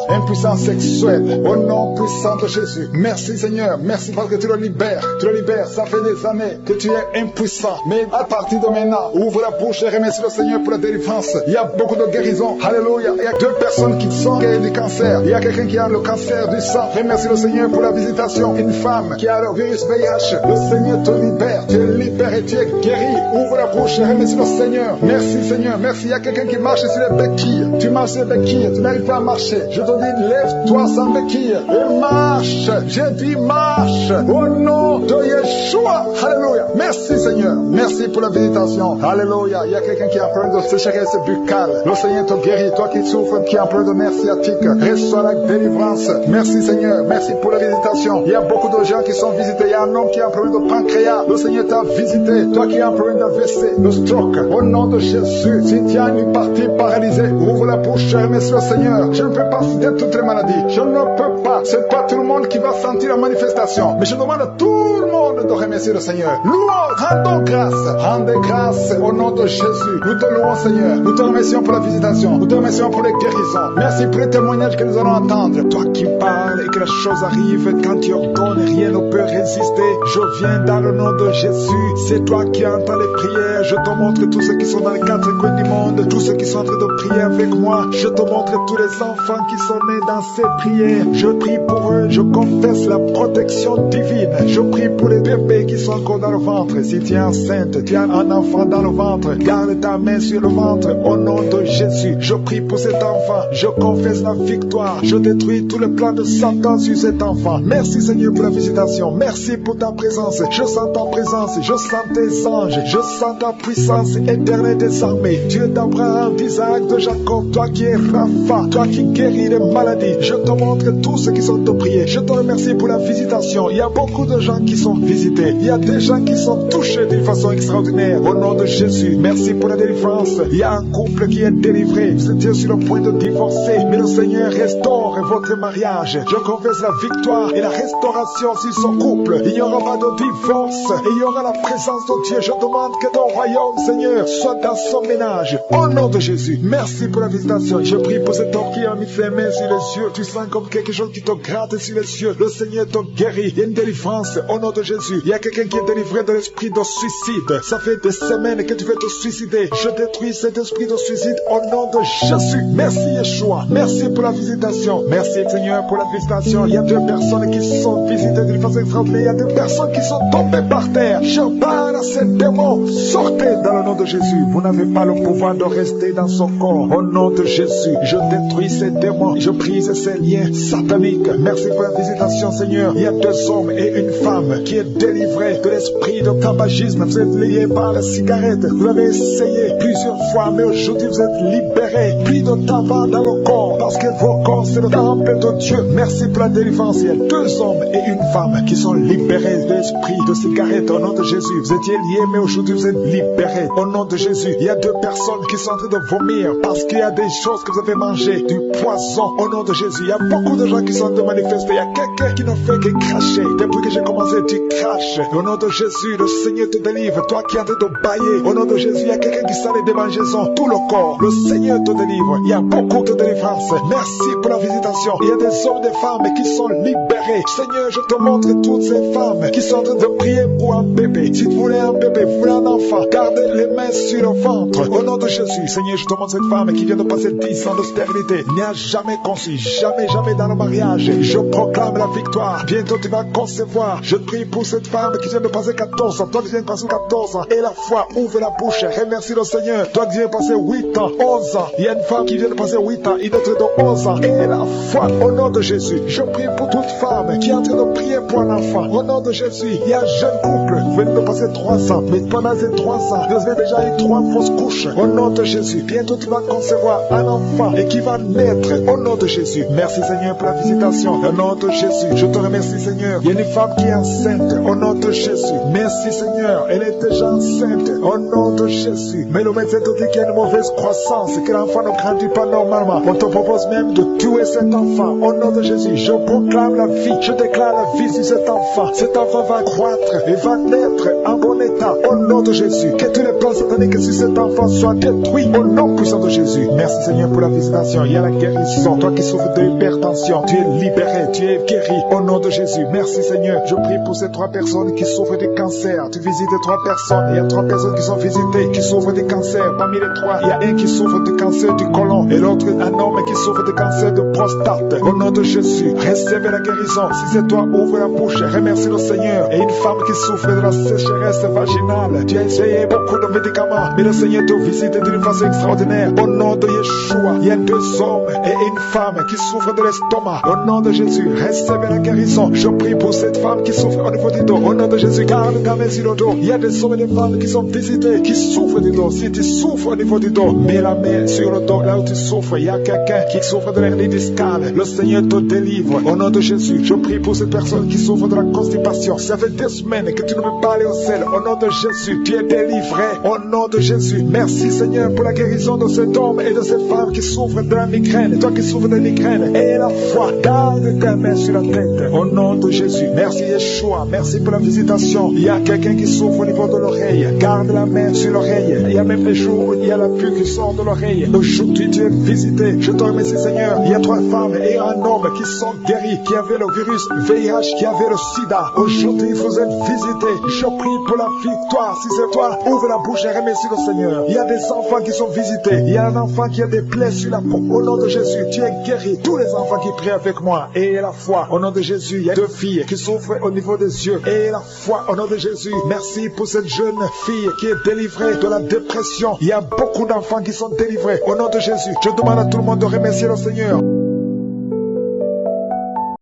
Speaker 2: l'impuissance sexuelle. Au nom puissant de Jésus. Merci Seigneur. Merci parce que tu le libères. Tu le libères. Ça fait des années que tu es impuissant. Mais à partir de maintenant, ouvre la bouche et remercie le Seigneur pour la délivrance. Il y a beaucoup de guérisons. Alléluia. Il y a 2 personnes qui sont guéries du cancer. Il y a quelqu'un qui a le cancer du sang. Remercie le Seigneur pour la visitation. Une femme qui a le virus VIH. Le Seigneur te libère. Tu es libéré. Tu es guéri. Ouvre la bouche et remercie le Seigneur. Merci Seigneur. Merci. Il y a quelqu'un qui marche sur les béquilles. Tu marches sur les béquilles. Tu n'arrives pas à marcher. Je te dis, lève-toi sans béquilles et marche. J'ai dit marche. Au nom de Yeshua. Alléluia. Merci Seigneur. Merci pour la visitation. Alléluia. Il y a quelqu'un qui a un problème de sécheresse buccale. Le Seigneur te guérit. Toi qui souffres, qui a un problème de nerf sciatique, reçois la délivrance. Merci Seigneur. Merci pour la visitation. Il y a beaucoup de gens qui sont visités. Il y a un homme qui a un problème de pancréas. Le Seigneur t'a visité. Toi qui as un problème d'AVC, de stroke. Au nom de Jésus. Si tu as une partie paralysée, ouvre la bouche et remercie le Seigneur. Je ne peux pas citer toutes les maladies. Je ne peux pas. C'est pas tout le monde qui va sentir la manifestation. Mais je demande à tout le monde de remercier le Seigneur. Louons, rendons grâce. Rendez grâce au nom de Jésus. Nous te louons Seigneur. Nous te remercions pour la visitation. Nous te remercions pour les guérisons. Merci pour les témoignages que nous allons entendre. Toi qui parles et que la chose arrive, quand tu ordonnes, rien ne peut résister. Je viens dans le nom de Jésus. C'est toi qui entends les prières. Je te montre tous ceux qui sont dans les 4 coins du monde, tous ceux qui sont en train de prier avec moi. Je te montre tous les enfants qui sont nés dans ces prières. Je prie pour eux. Je confesse la protection divine. Je prie pour les bébés qui sont encore dans le ventre. Si tu es enceinte, tu as un enfant dans le ventre, garde ta main sur le ventre au nom de Jésus. Je prie pour cet enfant. Je confesse la victoire. Je détruis tout le plan de Satan sur cet enfant. Merci Seigneur pour la visitation. Merci pour ta présence. Je sens ta présence. Je sens tes anges. Je sens ta puissance éternelle des armées. Dieu d'Abraham, d'Isaac, de Jacob. Toi qui es Rapha. Toi qui guéris les maladies. Je te montre tous ceux qui sont de prier. Je te remercie pour la visitation. Il y a beaucoup de gens qui sont visités. Il y a des gens qui sont touchés d'une façon extraordinaire. Au nom de Jésus. Merci pour la délivrance. Il y a un couple qui est délivré. Vous étiez sur le point de divorcer. Mais le Seigneur restaure votre mariage. Je confesse la victoire et la restauration sur son couple. Il n'y aura pas de divorce. Et il y aura la présence de Dieu. Je demande que ton royaume, Seigneur, soit dans son ménage. Au nom de Jésus. Merci pour la visitation. Je prie pour cet homme qui a mis ses mains sur les yeux. Tu sens comme quelque chose qui te gratte sur les yeux. Le Seigneur te guérit. Il y a une délivrance. Au nom de Jésus. Il y a quelqu'un qui est délivré de l'esprit de suicide. Ça fait des semaines que tu veux te suicider. Je détruis cet esprit de suicide au nom de Jésus. Merci Yeshua. Merci pour la visitation. Merci Seigneur pour la visitation. Il y a 2 personnes qui sont visitées d'une façon extraordinaire. Il y a 2 personnes qui sont tombées par terre. Je parle à ces démons. Sortez dans le nom de Jésus. Vous n'avez pas le pouvoir de rester dans son corps. Au nom de Jésus, je détruis ces démons. Je brise ces liens sataniques. Merci pour la visitation Seigneur. Il y a 2 hommes et une femme qui est délivrée de l'esprit de tabagisme. Vous êtes liés par la cigarette. Vous l'avez essayé plusieurs fois, mais aujourd'hui vous êtes libérés. Plus de tabac dans le corps, parce que vos corps c'est le temple de Dieu. Merci pour la délivrance. Il y a 2 hommes et une femme qui sont libérés de l'esprit de cigarette au nom de Jésus. Vous étiez liés, mais aujourd'hui vous êtes libérés au nom de Jésus. Il y a 2 personnes qui sont en train de vomir parce qu'il y a des choses que vous avez mangées, du poison au nom de Jésus. Il y a beaucoup de gens qui sont de manifester. Il y a quelqu'un qui ne fait que cracher. Depuis que j'ai commencé, tu craches. Au nom de Jésus, le Seigneur te délivre. Toi qui es en train de bailler, au nom de Jésus, il y a quelqu'un qui sent les démangeaisons, tout le corps. Le Seigneur te délivre. Il y a beaucoup de délivrance. Merci pour la visitation. Il y a des hommes et des femmes qui sont libérés. Seigneur, je te montre toutes ces femmes qui sont en train de prier pour un bébé. Si vous voulez un bébé, vous voulez un enfant, gardez les mains sur le ventre. Au nom de Jésus, Seigneur, je te montre cette femme qui vient de passer 10 ans de stérilité. Il n'y a jamais conçu, jamais dans le mariage. Je proclame la victoire. Bientôt tu vas concevoir. Je prie pour cette femme qui vient de passer 14 ans. Toi qui viens de passer 14 ans. Et la foi, ouvre la bouche. Remercie le Seigneur. Toi qui viens de passer 8 ans, 11 ans. Il y a une femme qui vient de passer 8 ans. Une autre de 11 ans. Et la foi, au nom de Jésus. Je prie pour toute femme qui est en train de prier pour un enfant. Au nom de Jésus. Il y a un jeune couple. Vous venez de passer 3 ans. Mais pendant ces 3 ans, vous avez déjà eu 3 fausses couches. Au nom de Jésus. Bientôt tu vas concevoir un enfant et qui va naître. Au nom de Jésus. Merci Seigneur pour la visitation. Au nom de Jésus. Je te remercie Seigneur. Il y a une femme qui est enceinte. au nom de Jésus. Merci Seigneur, elle est déjà enceinte, au nom de Jésus. Mais le médecin te dit qu'il y a une mauvaise croissance, que l'enfant ne grandit pas normalement. On te propose même de tuer cet enfant, au nom de Jésus. Je proclame la vie, je déclare la vie sur cet enfant. Cet enfant va croître et va naître en bon état, au nom de Jésus. Que tous les plans sataniques sur cet enfant soient détruits, au nom puissant de Jésus. Merci Seigneur pour la visitation, il y a la guérison. Toi qui souffres de l'hypertension, tu es libéré, tu es guéri, au nom de Jésus. Merci Seigneur, je prie pour ces 3 personnes qui souffrent de cancer. Tu visites 3 personnes, il y a 3 personnes qui sont visitées, qui souffrent de cancer. Parmi les 3, il y a un qui souffre de cancer du côlon et l'autre un homme qui souffre de cancer de prostate. Au nom de Jésus, recevez la guérison. Si c'est toi, ouvre la bouche, remercie le Seigneur. Et une femme qui souffre de la sécheresse vaginale, tu as essayé beaucoup de médicaments, mais le Seigneur te visite d'une façon extraordinaire. Au nom de Yeshua, il y a 2 hommes et une femme qui souffrent de l'estomac. Au nom de Jésus, recevez la guérison. Je prie pour cette femme qui souffre au niveau du dos. Au nom de Jésus, garde ta main sur le dos. Il y a des hommes et des femmes qui sont visités, qui souffrent du dos. Si tu souffres au niveau du dos, mets la main sur le dos, là où tu souffres. Il y a quelqu'un qui souffre de l'hernie discale. Le Seigneur te délivre. Au nom de Jésus, je prie pour cette personne qui souffre de la constipation. Ça fait 2 semaines que tu ne peux pas aller au ciel. Au nom de Jésus, tu es délivré. Au nom de Jésus, merci Seigneur pour la guérison de cet homme et de cette femme qui souffrent de la migraine. Toi qui souffres de la migraine, aie la foi. Garde ta main sur la tête. Au nom de Jésus, merci Yeshua. Merci pour la visitation. Il y a quelqu'un qui souffre au niveau de l'oreille. Garde la main sur l'oreille. Il y a même les jours où il y a la pluie qui sort de l'oreille. Aujourd'hui, tu es visité. Je te remercie Seigneur. Il y a 3 femmes et un homme qui sont guéris, qui avaient le virus VIH, qui avaient le sida. Aujourd'hui, vous êtes visités. Je prie pour la victoire. Si c'est toi, ouvre la bouche et remercie le Seigneur. Il y a des enfants qui sont visités. Il y a un enfant qui a des plaies sur la peau. Au nom de Jésus, tu es guéri. Tous les enfants qui prient avec moi, et la foi. Au nom de Jésus, il y a 2 filles qui souffrent au niveau des yeux. Et la foi, au nom de Jésus. Merci pour cette jeune fille qui est délivrée de la dépression. Il y a beaucoup d'enfants qui sont délivrés. Au nom de Jésus, je demande à tout le monde de remercier le Seigneur.